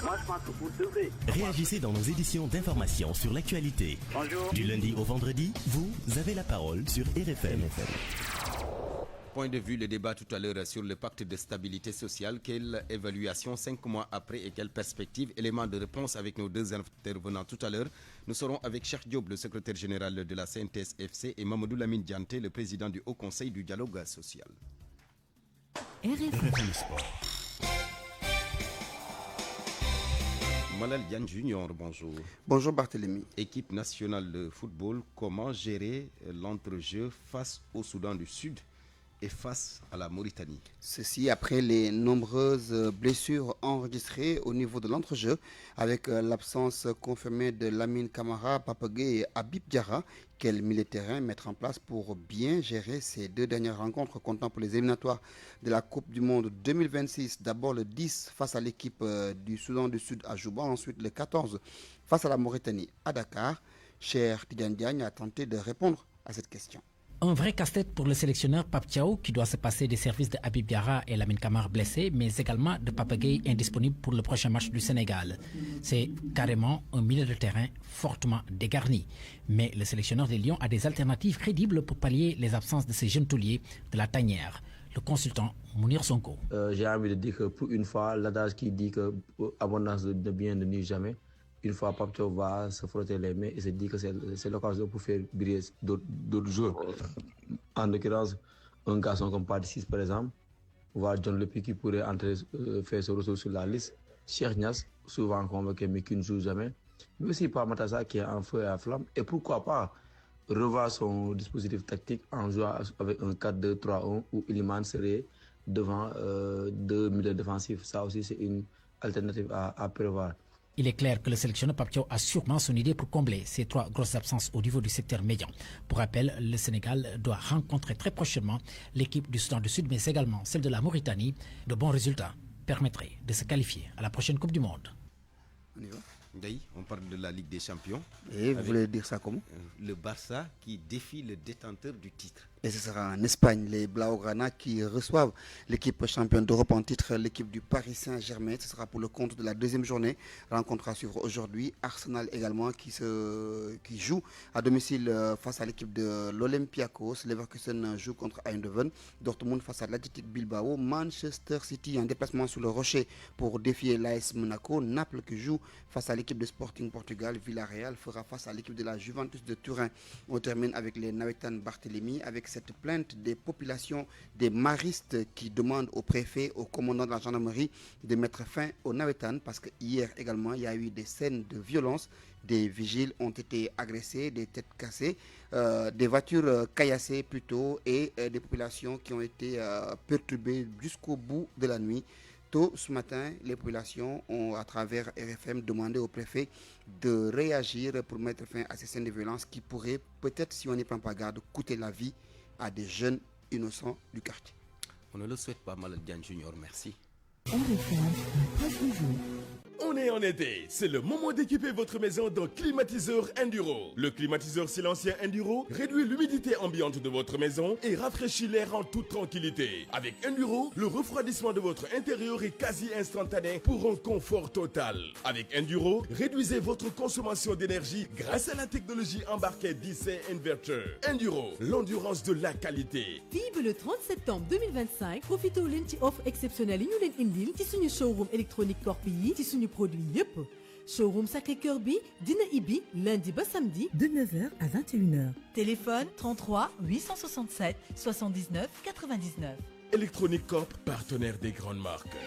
Moi, je pense que vous devrez. Réagissez dans nos éditions d'information sur l'actualité. Bonjour. Du lundi au vendredi, vous avez la parole sur RFM. Point de vue, le débat tout à l'heure sur le pacte de stabilité sociale. Quelle évaluation 5 mois après et quelle perspective? Élément de réponse avec nos deux intervenants tout à l'heure. Nous serons avec Cheikh Diop, le secrétaire général de la CNTS-FC, et Mamadou Lamine Dianté, le président du Haut Conseil du dialogue social. RFM Sport. Malal Diagne Junior, bonjour. Bonjour Barthélémy. Équipe nationale de football, comment gérer l'entrejeu face au Soudan du Sud et face à la Mauritanie? Ceci après les nombreuses blessures enregistrées au niveau de l'entrejeu, avec l'absence confirmée de Lamine Camara, Papa Gueye et Habib Diarra. Quel milieu de terrain mettre en place pour bien gérer ces deux dernières rencontres comptant pour les éliminatoires de la Coupe du Monde 2026? D'abord le 10 face à l'équipe du Soudan du Sud à Juba, ensuite le 14 face à la Mauritanie à Dakar. Cher Tidiane Diagne a tenté de répondre à cette question. Un vrai casse-tête pour le sélectionneur Pape Thiaw qui doit se passer des services de Habib Diarra et Lamine Camara blessés, mais également de Papa Gueye indisponible pour le prochain match du Sénégal. C'est carrément un milieu de terrain fortement dégarni. Mais le sélectionneur des Lions a des alternatives crédibles pour pallier les absences de ces jeunes tauliers de la tanière. Le consultant Mounir Sonko. J'ai envie de dire que pour une fois, l'adage qui dit que abondance de bien ne nuit jamais, une fois Pape Thiaw va se frotter les mains et se dire que c'est l'occasion pour faire briller d'autres joueurs. En l'occurrence, un garçon comme Padissis par exemple, voir John Lepi qui pourrait entrer, faire ce retour sur la liste. Cheikh Niass, souvent convoqué mais qui ne joue jamais. Mais aussi Pape Matassa qui est en feu et à flamme. Et pourquoi pas revoir son dispositif tactique en jouant avec un 4-2-3-1 où Iliman serait devant deux milieux défensifs. Ça aussi c'est une alternative à prévoir. Il est clair que le sélectionneur Pape Thiaw a sûrement son idée pour combler ces trois grosses absences au niveau du secteur médian. Pour rappel, le Sénégal doit rencontrer très prochainement l'équipe du Soudan du Sud, mais également celle de la Mauritanie. De bons résultats permettraient de se qualifier à la prochaine Coupe du Monde. On y va. On parle de la Ligue des Champions. Et vous voulez dire ça comment? Le Barça qui défie le détenteur du titre. Et ce sera en Espagne, les Blaugrana qui reçoivent l'équipe championne d'Europe en titre, l'équipe du Paris Saint-Germain. Ce sera pour le compte de la deuxième journée. Rencontre à suivre aujourd'hui. Arsenal également qui joue à domicile face à l'équipe de l'Olympiakos. Leverkusen joue contre Eindhoven. Dortmund face à l'Athletic Bilbao. Manchester City en déplacement sur le Rocher pour défier l'AS Monaco. Naples qui joue face à l'équipe de Sporting Portugal. Villarreal fera face à l'équipe de la Juventus de Turin. On termine avec les Nawetan Barthélemy avec cette plainte des populations des maristes qui demandent au préfet, au commandant de la gendarmerie de mettre fin au Nawetan parce que hier également il y a eu des scènes de violence. Des vigiles ont été agressés, des têtes cassées, des voitures caillassées plutôt et des populations qui ont été perturbées jusqu'au bout de la nuit. Tôt ce matin, les populations ont, à travers RFM, demandé au préfet de réagir pour mettre fin à ces scènes de violence qui pourraient, peut-être si on n'y prend pas garde, coûter la vie à des jeunes innocents du quartier. On ne le souhaite pas, Malal Diagne Junior, merci. On est en été, c'est le moment d'équiper votre maison d'un climatiseur Enduro. Le climatiseur silencieux Enduro réduit l'humidité ambiante de votre maison et rafraîchit l'air en toute tranquillité. Avec Enduro, le refroidissement de votre intérieur est quasi instantané pour un confort total. Avec Enduro, réduisez votre consommation d'énergie grâce à la technologie embarquée DC Inverter. Enduro, l'endurance de la qualité. Vive le 30 septembre 2025, profitez leen ci offre exceptionnelle yi ñu leen indil ci suñu showroom électronique Corp yi ci suñu produit yépp. Showroom Sacré-Cœur bi dina ibi lundi ba samedi de 9h à 21h. Téléphone 33 867 79 99. Electronic Corp, partenaire des grandes marques.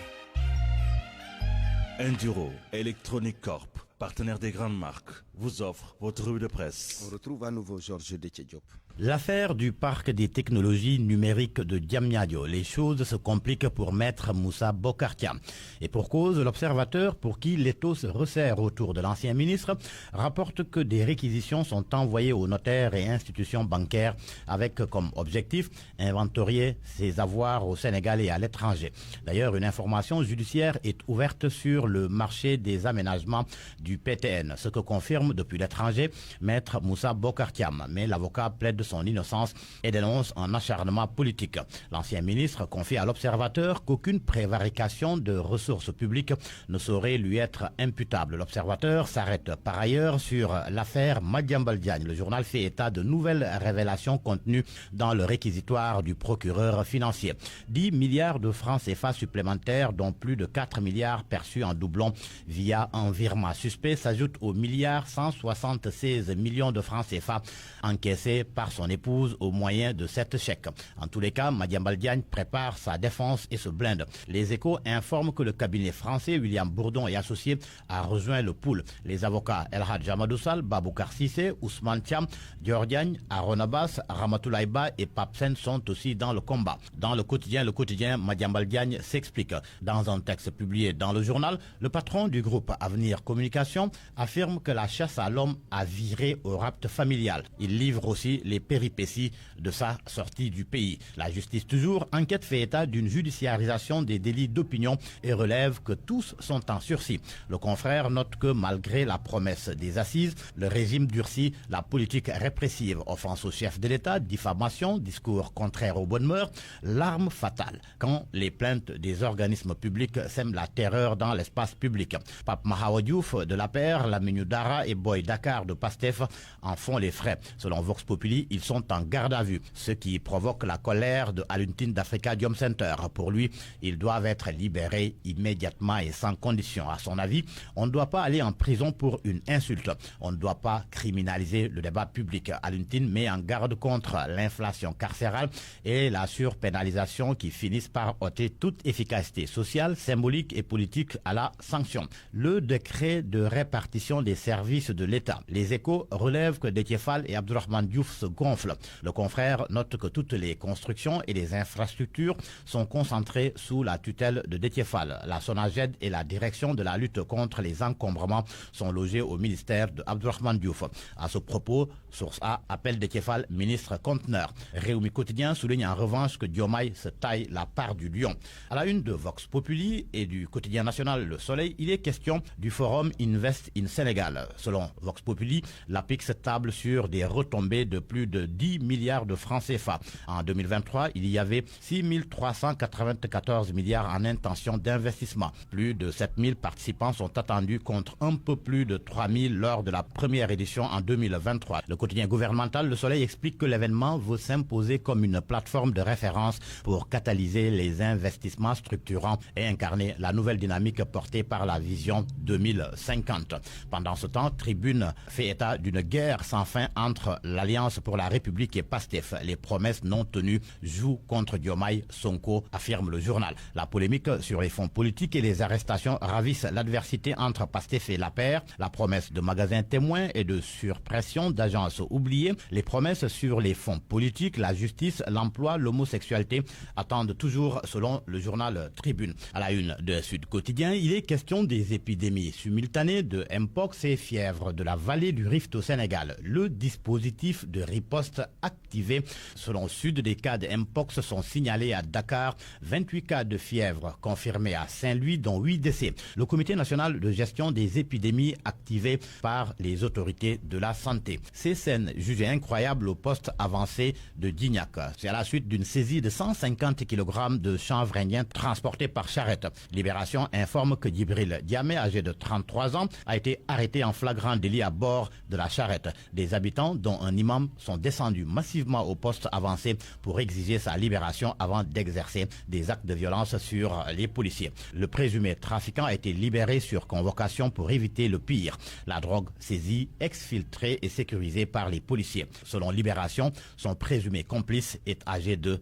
Enduro, Electronic Corp, partenaire des grandes marques, vous offre votre revue de presse. On retrouve à nouveau Georges Déthié-Diop. L'affaire du parc des technologies numériques de Diamniadio. Les choses se compliquent pour maître Moussa Bokartia. Et pour cause, l'observateur, pour qui l'étau se resserre autour de l'ancien ministre, rapporte que des réquisitions sont envoyées aux notaires et institutions bancaires avec comme objectif inventorier ses avoirs au Sénégal et à l'étranger. D'ailleurs, une information judiciaire est ouverte sur le marché des aménagements du PTN, ce que confirme depuis l'étranger maître Moussa Bokartiam. Mais l'avocat plaide son innocence et dénonce un acharnement politique. L'ancien ministre confie à l'observateur qu'aucune prévarication de ressources publiques ne saurait lui être imputable. L'observateur s'arrête par ailleurs sur l'affaire Madiambal Diagne. Le journal fait état de nouvelles révélations contenues dans le réquisitoire du procureur financier. 10 milliards de francs CFA supplémentaires, dont plus de 4 milliards perçus en doublon via un virement suspect, s'ajoutent aux milliards 176 millions de francs CFA encaissés par son épouse au moyen de cette chèque. En tous les cas, Madiambal Diagne prépare sa défense et se blinde. Les Échos informent que le cabinet français William Bourdon et associés a rejoint le pool. Les avocats El Hadj Amadou Sall, Baboucar Cissé, Ousmane Thiam, Dior Diagne, Aaron Abbas, Ramatoulaye Ba et Pape Sène sont aussi dans le combat. Dans le quotidien, Madiambal Diagne s'explique. Dans un texte publié dans le journal, le patron du groupe Avenir Communication affirme que la chasse à l'homme a viré au rapt familial. Il livre aussi les péripéties de sa sortie du pays. La justice toujours, enquête fait état d'une judiciarisation des délits d'opinion et relève que tous sont en sursis. Le confrère note que malgré la promesse des assises, le régime durcit la politique répressive, offense au chef de l'État, diffamation, discours contraires aux bonnes mœurs, l'arme fatale quand les plaintes des organismes publics sèment la terreur dans l'espace public. Pape Mahawa Diouf de l'APR, Lamine Dara et Boy Dakar de PASTEF en font les frais. Selon Vox Populi, ils sont en garde à vue, ce qui provoque la colère de Aluntine d'Africadium Center. Pour lui, ils doivent être libérés immédiatement et sans condition. À son avis, on ne doit pas aller en prison pour une insulte. On ne doit pas criminaliser le débat public. Aluntine met en garde contre l'inflation carcérale et la surpénalisation qui finissent par ôter toute efficacité sociale, symbolique et politique à la sanction. Le décret de répartition des services de l'État. Les Échos relèvent que Déthié Fall et Abdourahmane Diouf se gonflent. Le confrère note que toutes les constructions et les infrastructures sont concentrées sous la tutelle de Déthié Fall. La SONAGED et la direction de la lutte contre les encombrements sont logées au ministère de Abdourahmane Diouf. À ce propos, Source A appelle Déthié Fall ministre conteneur. Rewmi Quotidien souligne en revanche que Diomaye se taille la part du lion. À la une de Vox Populi et du quotidien national Le Soleil, il est question du forum Invest in Sénégal. Selon Vox Populi, l'APIX table sur des retombées de plus de 10 milliards de francs CFA. En 2023, il y avait 6 394 milliards en intention d'investissement. Plus de 7 000 participants sont attendus contre un peu plus de 3 000 lors de la première édition en 2023. Le quotidien gouvernemental Le Soleil explique que l'événement veut s'imposer comme une plateforme de référence pour catalyser les investissements structurants et incarner la nouvelle dynamique portée par la vision 2050. Pendant ce temps, Tribune fait état d'une guerre sans fin entre l'Alliance pour la République et PASTEF. Les promesses non tenues jouent contre Diomaye Sonko, affirme le journal. La polémique sur les fonds politiques et les arrestations ravissent l'adversité entre PASTEF et l'APR. La promesse de magasins témoins et de surpression d'agences oubliées. Les promesses sur les fonds politiques, la justice, l'emploi, l'homosexualité attendent toujours, selon le journal Tribune. À la une de Sud Quotidien, il est question des épidémies simultanées de Mpox et fièvre de la vallée du Rift au Sénégal. Le dispositif de riposte activé. Selon Sud, des cas de Mpox sont signalés à Dakar, 28 cas de fièvre confirmés à Saint-Louis, dont 8 décès. Le Comité national de gestion des épidémies activé par les autorités de la santé. Ces scènes jugées incroyables au poste avancé de Dignac. C'est à la suite d'une saisie de 150 kg de chanvre indien transporté par charrette. Libération informe que Djibril Diamé, âgé de 33 ans, a été arrêté en flagrant délit à bord de la charrette. Des habitants, dont un imam, sont descendus massivement au poste avancé pour exiger sa libération avant d'exercer des actes de violence sur les policiers. Le présumé trafiquant a été libéré sur convocation pour éviter le pire. La drogue saisie, exfiltrée et sécurisée par les policiers. Selon Libération, son présumé complice est âgé de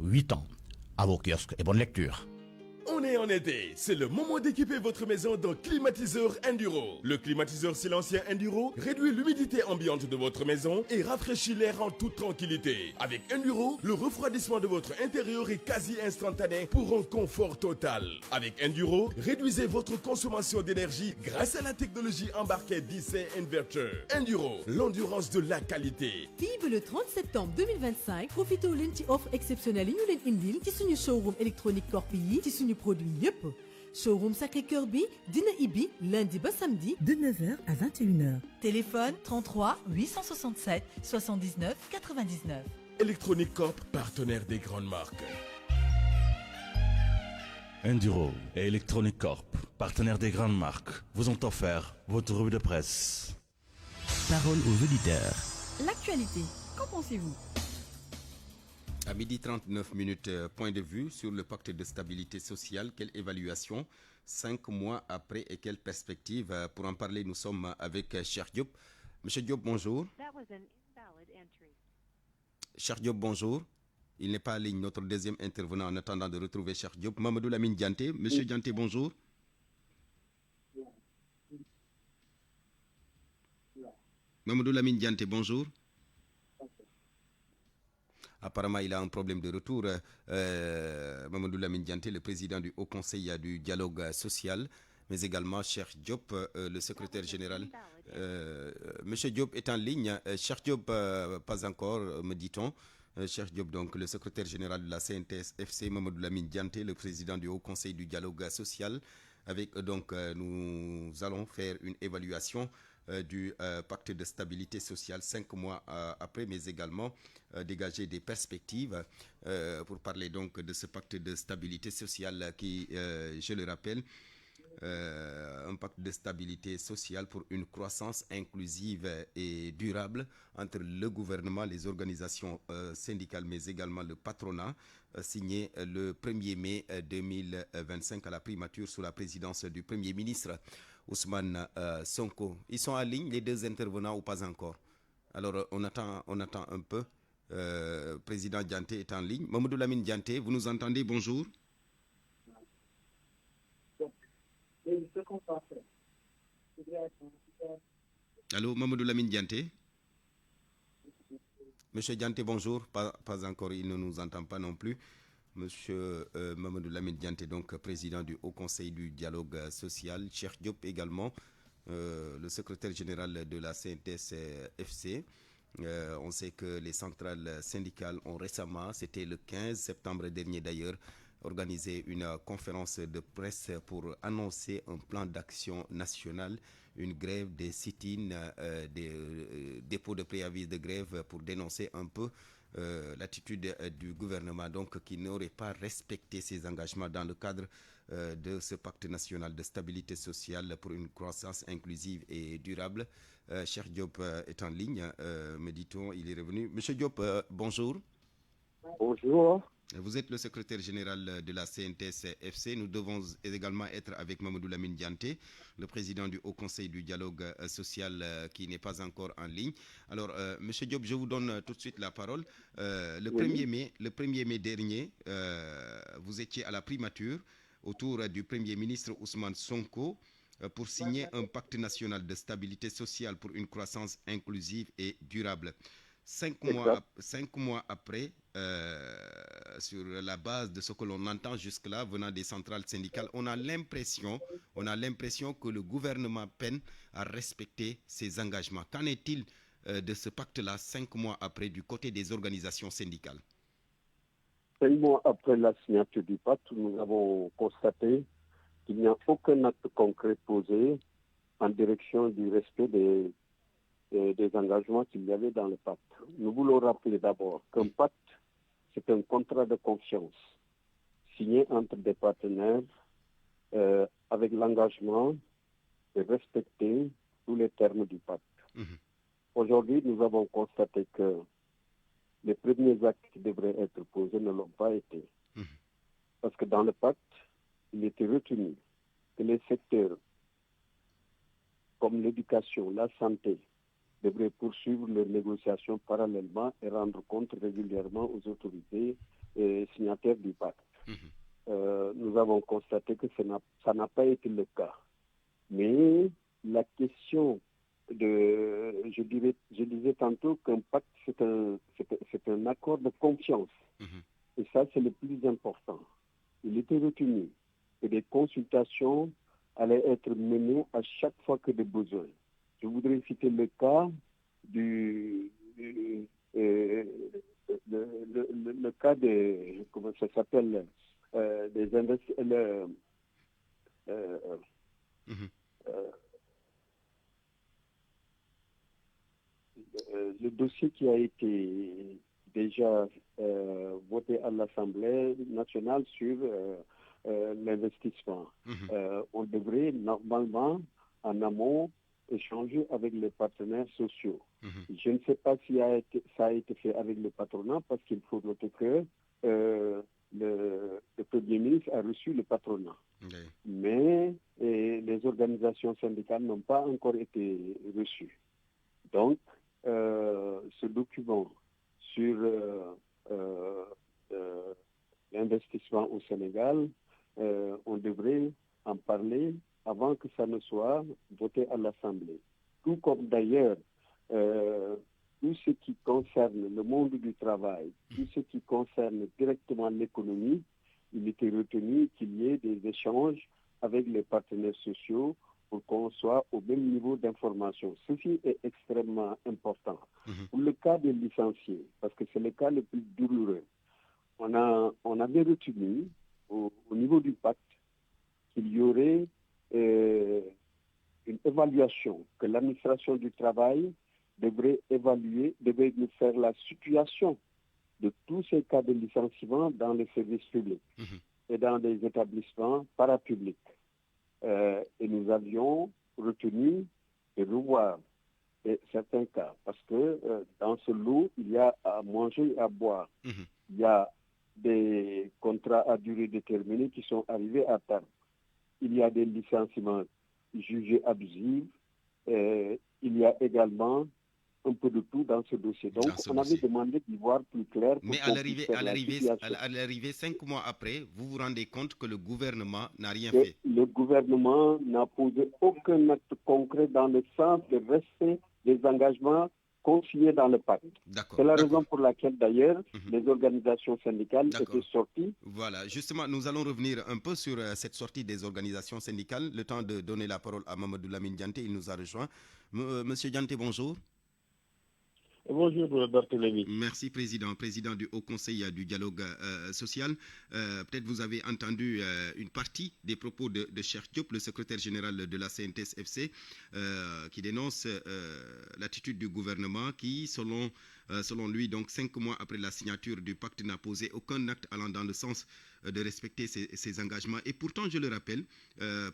8 ans. À vos kiosques et bonne lecture. On est en été, c'est le moment d'équiper votre maison d'un climatiseur Enduro. Le climatiseur silencieux Enduro réduit l'humidité ambiante de votre maison et rafraîchit l'air en toute tranquillité. Avec Enduro, le refroidissement de votre intérieur est quasi instantané pour un confort total. Avec Enduro, réduisez votre consommation d'énergie grâce à la technologie embarquée d'IC Inverter. Enduro, l'endurance de la qualité. Fibre le 30 septembre 2025, profitez au lundi offre exceptionnelle yi ñu leen indil ci suñu showroom électronique Corp yi ci suñu produit yépp. Showroom Sacré-Cœur bi dina ibi lundi ba samedi de 9h à 21h. Téléphone 33 867 79 99. Electronic Corp, partenaire des grandes marques. Enduro et Electronic Corp, partenaires des grandes marques, vous ont offert votre revue de presse. Parole aux auditeurs. L'actualité, qu'en pensez-vous ? À 12h39, point de vue sur le pacte de stabilité sociale. Quelle évaluation 5 mois après et quelle perspective? Pour en parler, nous sommes avec Cheikh Diop. Monsieur Diop, bonjour. Cheikh Diop, bonjour. Il n'est pas en ligne, notre deuxième intervenant, en attendant de retrouver Cheikh Diop. Mamadou Lamine Dianté. Monsieur Dianté, bonjour. Mamadou Lamine Dianté, bonjour. Apparemment, il a un problème de retour. Mamadou Lamine Dianté, le président du Haut Conseil du dialogue social, mais également Cheikh Diop, le secrétaire général. Monsieur Diop est en ligne. Cheikh Diop, pas encore, me dit-on. Cheikh Diop, donc, le secrétaire général de la CNTS-FC, Mamadou Lamine Dianté, le président du Haut Conseil du dialogue social. Avec donc, nous allons faire une évaluation du pacte de stabilité sociale 5 mois après, mais également dégager des perspectives pour parler donc de ce pacte de stabilité sociale qui, je le rappelle, un pacte de stabilité sociale pour une croissance inclusive et durable entre le gouvernement, les organisations syndicales, mais également le patronat, signé le 1er mai 2025 à la primature sous la présidence du Premier ministre Ousmane Sonko. Ils sont en ligne, les deux intervenants, ou pas encore? Alors, on attend un peu. Président Dianté est en ligne. Mamadou Lamine Dianté, vous nous entendez? Bonjour. Allô, Mamadou Lamine Dianté? Monsieur Dianté, bonjour. Pas encore, il ne nous entend pas non plus. Monsieur Mamadou Lamine Dianté, donc président du Haut Conseil du dialogue social. Cheikh Diop également, le secrétaire général de la CNTS-FC. On sait que les centrales syndicales ont récemment, c'était le 15 septembre dernier d'ailleurs, organisé une conférence de presse pour annoncer un plan d'action national, une grève des sit-in, des dépôts de préavis de grève pour dénoncer un peu l'attitude du gouvernement, donc qui n'aurait pas respecté ses engagements dans le cadre de ce pacte national de stabilité sociale pour une croissance inclusive et durable. Cheikh Diop est en ligne, me dit-on, il est revenu. Monsieur Diop, bonjour. Bonjour. Vous êtes le secrétaire général de la CNTS-FC. Nous devons également être avec Mamadou Lamine Dianté, le président du Haut Conseil du dialogue social qui n'est pas encore en ligne. Alors, Monsieur Diop, je vous donne tout de suite la parole. Le 1er mai dernier, vous étiez à la primature autour du Premier ministre Ousmane Sonko pour signer un pacte national de stabilité sociale pour une croissance inclusive et durable. 5 mois après, sur la base de ce que l'on entend jusque-là venant des centrales syndicales, on a l'impression que le gouvernement peine à respecter ses engagements. Qu'en est-il de ce pacte-là 5 mois après du côté des organisations syndicales? 5 mois après la signature du pacte, nous avons constaté qu'il n'y a aucun acte concret posé en direction du respect des engagements qu'il y avait dans le pacte. Nous voulons rappeler d'abord qu'un pacte, c'est un contrat de confiance signé entre des partenaires avec l'engagement de respecter tous les termes du pacte. Aujourd'hui, nous avons constaté que les premiers actes qui devraient être posés ne l'ont pas été. Parce que dans le pacte, il était retenu que les secteurs comme l'éducation, la santé, devraient poursuivre leurs négociations parallèlement et rendre compte régulièrement aux autorités signataires du pacte. Nous avons constaté que ça n'a pas été le cas. Mais la question je disais tantôt qu'un pacte, c'est un accord de confiance. Et ça, c'est le plus important. Il était retenu que des consultations allaient être menées à chaque fois que des besoins. Je voudrais citer le cas le cas des, comment ça s'appelle, des le dossier qui a été déjà voté à l'Assemblée nationale sur l'investissement. On devrait normalement, en amont, échanger avec les partenaires sociaux Je ne sais pas si ça a été fait avec le patronat, parce qu'il faut noter que le Premier ministre a reçu le patronat. Mais les organisations syndicales n'ont pas encore été reçues. Donc, ce document sur l'investissement au Sénégal, on devrait en parler avant que ça ne soit voté à l'Assemblée. Tout comme d'ailleurs, tout ce qui concerne le monde du travail, tout ce qui concerne directement l'économie, il était retenu qu'il y ait des échanges avec les partenaires sociaux pour qu'on soit au même niveau d'information. Ceci est extrêmement important. Pour le cas des licenciés, parce que c'est le cas le plus douloureux, on avait retenu au niveau du pacte qu'il y aurait une évaluation, que l'administration du travail devrait nous faire la situation de tous ces cas de licenciement dans les services publics et dans les établissements parapublics. Et nous avions retenu de revoir certains cas, parce que dans ce lot, il y a à manger et à boire. Il y a des contrats à durée déterminée qui sont arrivés à terme. Il y a des licenciements jugés abusifs. Il y a également un peu de tout dans ce dossier. Donc, on avait demandé d'y voir plus clair. Mais à l'arrivée, 5 mois après, vous vous rendez compte que le gouvernement n'a rien fait. Le gouvernement n'a posé aucun acte concret dans le sens de respect des engagements consignés dans le pacte. C'est la raison pour laquelle, d'ailleurs, les organisations syndicales étaient sorties. Voilà, justement, nous allons revenir un peu sur cette sortie des organisations syndicales. Le temps de donner la parole à Mamadou Lamine Dianté, il nous a rejoint. Monsieur Dianté, bonjour. Bonjour, Barthélémy. Merci, président du Haut Conseil du dialogue social. Peut-être vous avez entendu une partie des propos de Cheikh Diop, le secrétaire général de la CNTS-FC, qui dénonce l'attitude du gouvernement qui, selon lui, donc 5 mois après la signature du pacte, n'a posé aucun acte allant dans le sens de respecter ses engagements. Et pourtant, je le rappelle,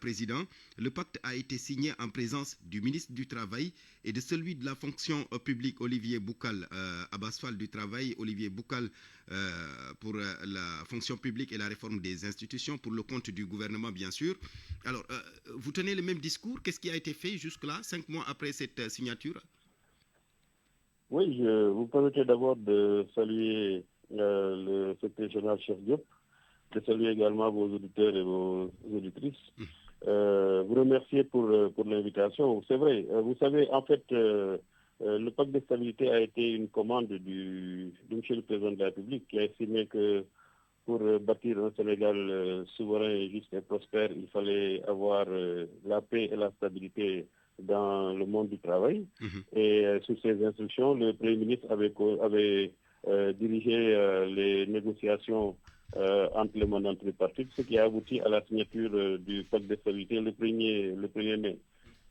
Président, le pacte a été signé en présence du ministre du Travail et de celui de la fonction publique, Olivier Boukal, Abbas Fall du Travail, Olivier Boukal pour la fonction publique et la réforme des institutions, pour le compte du gouvernement, bien sûr. Alors, vous tenez le même discours. Qu'est-ce qui a été fait jusque-là, 5 mois après cette signature? Oui, je vous permettez d'abord de saluer le secrétaire général Cheikh Diop, de saluer également vos auditeurs et vos auditrices. Vous remercier pour l'invitation. C'est vrai, vous savez, en fait, le pacte de stabilité a été une commande de monsieur le président de la République, qui a estimé que pour bâtir un Sénégal souverain, juste et prospère, il fallait avoir la paix et la stabilité dans le monde du travail. Et sous ces instructions, le Premier ministre avait dirigé les négociations entre le monde, entre les partis, ce qui a abouti à la signature du pacte de stabilité le 1er mai.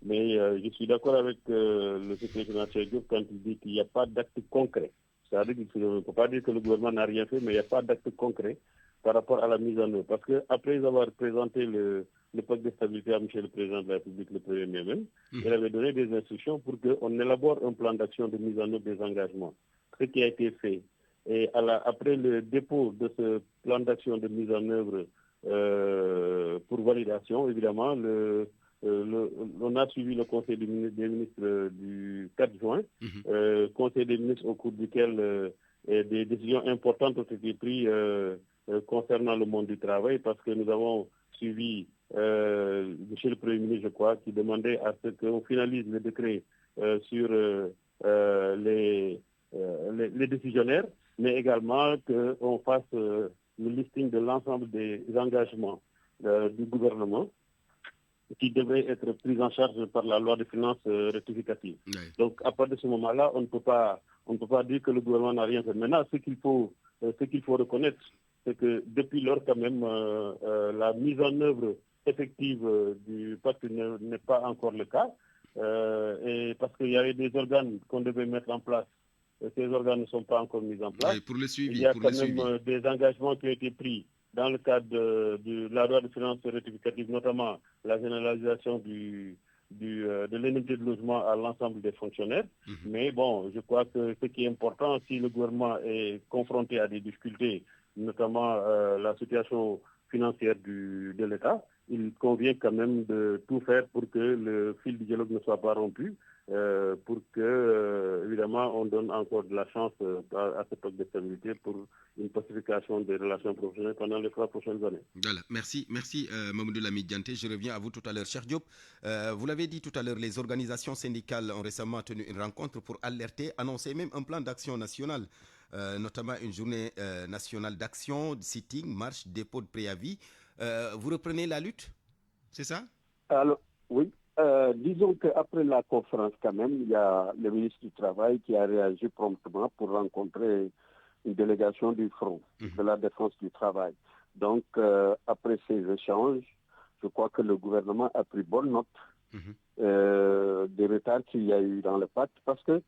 Mais je suis d'accord avec le secrétaire général Cheikh Diop quand il dit qu'il n'y a pas d'acte concret. C'est-à-dire qu'il ne faut pas dire que le gouvernement n'a rien fait, mais il n'y a pas d'acte concret par rapport à la mise en œuvre. Parce qu'après avoir présenté le pacte de stabilité à M. le Président de la République le 1er mai même, il avait donné des instructions pour qu'on élabore un plan d'action de mise en œuvre des engagements. Ce qui a été fait. Et après le dépôt de ce plan d'action de mise en œuvre pour validation, évidemment, on a suivi le Conseil des ministres du 4 juin, Conseil des ministres au cours duquel des décisions importantes ont été prises concernant le monde du travail, parce que nous avons suivi monsieur le Premier ministre, je crois, qui demandait à ce qu'on finalise le décret sur les décisionnaires, mais également qu'on fasse le listing de l'ensemble des engagements du gouvernement qui devraient être pris en charge par la loi de finances rectificative. Donc, à partir de ce moment-là, on ne peut pas dire que le gouvernement n'a rien fait. Maintenant, ce qu'il faut reconnaître, c'est que depuis lors, quand même, la mise en œuvre effective du pacte n'est pas encore le cas, et parce qu'il y avait des organes qu'on devait mettre en place. Ces organes ne sont pas encore mis en place. Pour le suivi, il y a quand même des engagements qui ont été pris dans le cadre de la loi de finances rectificative, notamment la généralisation du de l'indemnité de logement à l'ensemble des fonctionnaires. Mais bon, je crois que ce qui est important, si le gouvernement est confronté à des difficultés, notamment la situation financière de l'État, il convient quand même de tout faire pour que le fil du dialogue ne soit pas rompu, pour que, évidemment, on donne encore de la chance à cette pacte de stabilité pour une pacification des relations professionnelles pendant les 3 prochaines années. Voilà, merci Mamadou Lamine Dianté. Je reviens à vous tout à l'heure. Cheikh Diop, vous l'avez dit tout à l'heure, les organisations syndicales ont récemment tenu une rencontre pour alerter, annoncer même un plan d'action national, notamment une journée nationale d'action, sitting, marche, dépôt de préavis. Vous reprenez la lutte, c'est ça? Alors, oui. Disons qu'après la conférence, quand même, il y a le ministre du Travail qui a réagi promptement pour rencontrer une délégation du Front de la défense du travail. Donc, après ces échanges, je crois que le gouvernement a pris bonne note des retards qu'il y a eu dans le pacte, parce que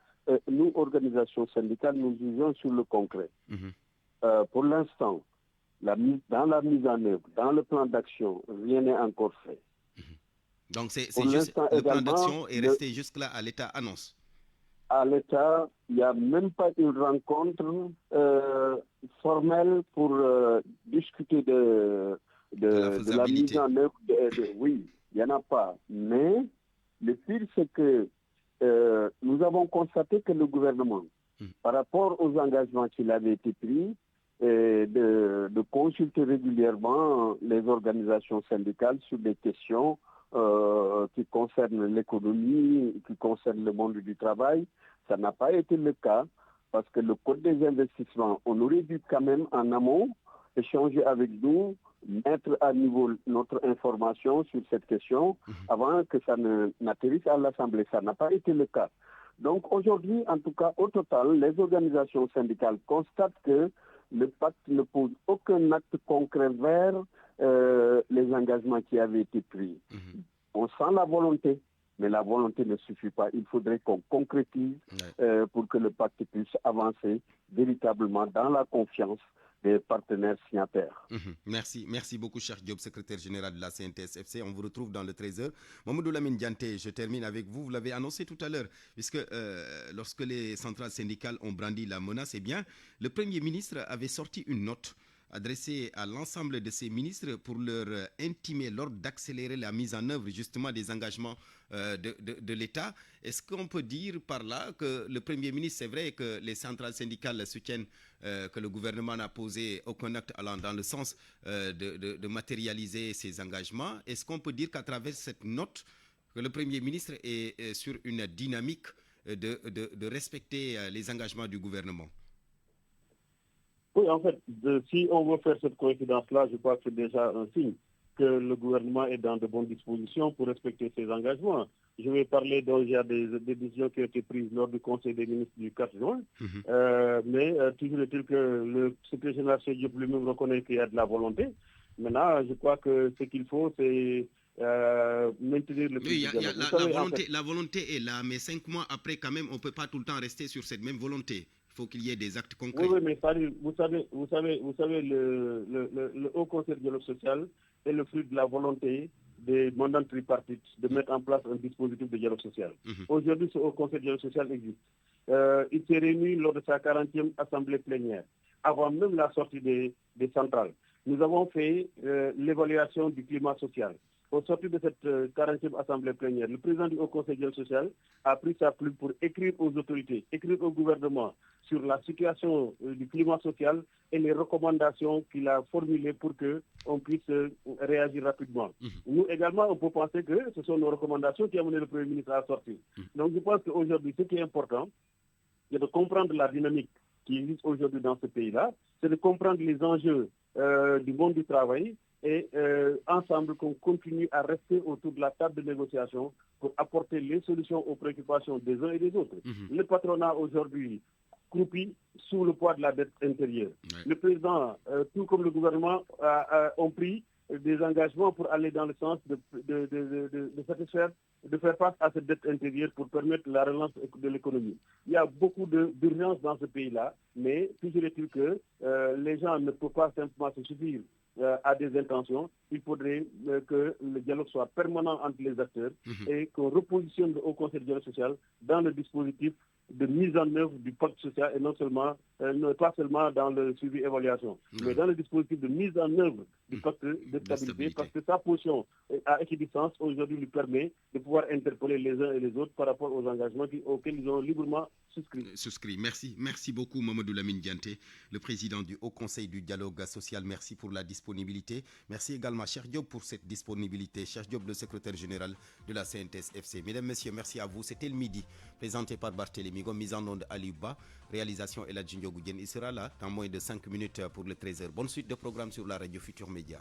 nous, organisations syndicales, nous vivons sur le concret. Pour l'instant, dans la mise en œuvre, dans le plan d'action, rien n'est encore fait. Donc c'est juste le plan d'action est resté jusque-là à l'État annonce. À l'État, il n'y a même pas une rencontre formelle pour discuter de la mise en œuvre. Oui, il n'y en a pas. Mais le pire, c'est que nous avons constaté que le gouvernement, par rapport aux engagements qu'il avait été pris, de consulter régulièrement les organisations syndicales sur des questions qui concernent l'économie, qui concernent le monde du travail. Ça n'a pas été le cas parce que le Code des investissements, on aurait dû quand même en amont échanger avec nous, mettre à niveau notre information sur cette question avant que ça n'atterrisse à l'Assemblée. Ça n'a pas été le cas. Donc aujourd'hui, en tout cas, au total, les organisations syndicales constatent que le pacte ne pose aucun acte concret vers les engagements qui avaient été pris. On sent la volonté, mais la volonté ne suffit pas. Il faudrait qu'on concrétise pour que le pacte puisse avancer véritablement dans la confiance des partenaires signataires. Merci beaucoup, Cheikh Diop, secrétaire général de la CNTS-FC. On vous retrouve dans le 13h. Mamadou Lamine Dianté, je termine avec vous. Vous l'avez annoncé tout à l'heure, puisque lorsque les centrales syndicales ont brandi la menace, eh bien, le Premier ministre avait sorti une note adressée à l'ensemble de ses ministres pour leur intimer l'ordre d'accélérer la mise en œuvre justement des engagements de l'État. Est-ce qu'on peut dire par là que le Premier ministre, c'est vrai que les centrales syndicales soutiennent que le gouvernement n'a posé aucun acte allant dans le sens de matérialiser ses engagements? Est-ce qu'on peut dire qu'à travers cette note, que le Premier ministre est sur une dynamique de respecter les engagements du gouvernement? Oui, en fait, si on veut faire cette coïncidence-là, je crois que c'est déjà un signe que le gouvernement est dans de bonnes dispositions pour respecter ses engagements. Je vais parler il y a des décisions qui ont été prises lors du Conseil des ministres du 4 juin, mais toujours est-il que le secrétaire général Cheikh Diop lui-même reconnaît qu'il y a de la volonté. Maintenant, je crois que ce qu'il faut, c'est maintenir le la volonté est là, mais 5 mois après, quand même, on ne peut pas tout le temps rester sur cette même volonté. Il faut qu'il y ait des actes concrets. Oui, mais vous savez, le Haut Conseil de dialogue social est le fruit de la volonté des mandats tripartites de mettre en place un dispositif de dialogue social. Aujourd'hui, ce Haut Conseil de dialogue social existe. Il s'est réuni lors de sa 40e assemblée plénière, avant même la sortie des centrales. Nous avons fait l'évaluation du climat social. Au sortir de cette 40e assemblée plénière, le président du Haut Conseil de dialogue social a pris sa plume pour écrire aux autorités, écrire au gouvernement sur la situation du climat social et les recommandations qu'il a formulées pour qu'on puisse réagir rapidement. Nous également, on peut penser que ce sont nos recommandations qui ont amené le Premier ministre à sortir. Donc je pense qu'aujourd'hui, ce qui est important, c'est de comprendre la dynamique qui existe aujourd'hui dans ce pays-là, c'est de comprendre les enjeux du monde du travail, et ensemble qu'on continue à rester autour de la table de négociation pour apporter les solutions aux préoccupations des uns et des autres. Le patronat aujourd'hui croupit sous le poids de la dette intérieure. Le président, tout comme le gouvernement, ont pris des engagements pour aller dans le sens de satisfaire, de faire face à cette dette intérieure pour permettre la relance de l'économie. Il y a beaucoup d'urgence dans ce pays-là, mais toujours est-il que les gens ne peuvent pas simplement se suffire a des intentions, il faudrait que le dialogue soit permanent entre les acteurs et qu'on repositionne le Haut Conseil du dialogue social dans le dispositif de mise en œuvre du pacte social et non seulement, pas seulement dans le suivi évaluation, mais dans le dispositif de mise en œuvre du pacte de stabilité, parce que sa position à équidistance aujourd'hui lui permet de pouvoir interpeller les uns et les autres par rapport aux engagements auxquels ils ont librement souscrit. Merci beaucoup Mamadou Lamine Dianté, le président du Haut Conseil du dialogue social. Merci pour la disponibilité. Merci également Cheikh Diop pour cette disponibilité. Cheikh Diop, le secrétaire général de la CNTS-FC. Mesdames, Messieurs, merci à vous. C'était le midi, présenté par Barthélémy Gom, mise en onde Aliouba, réalisation Eladji Ndiogou Diène. Il sera là dans moins de 5 minutes pour le 13h. Bonne suite de programme sur la radio Futur Média.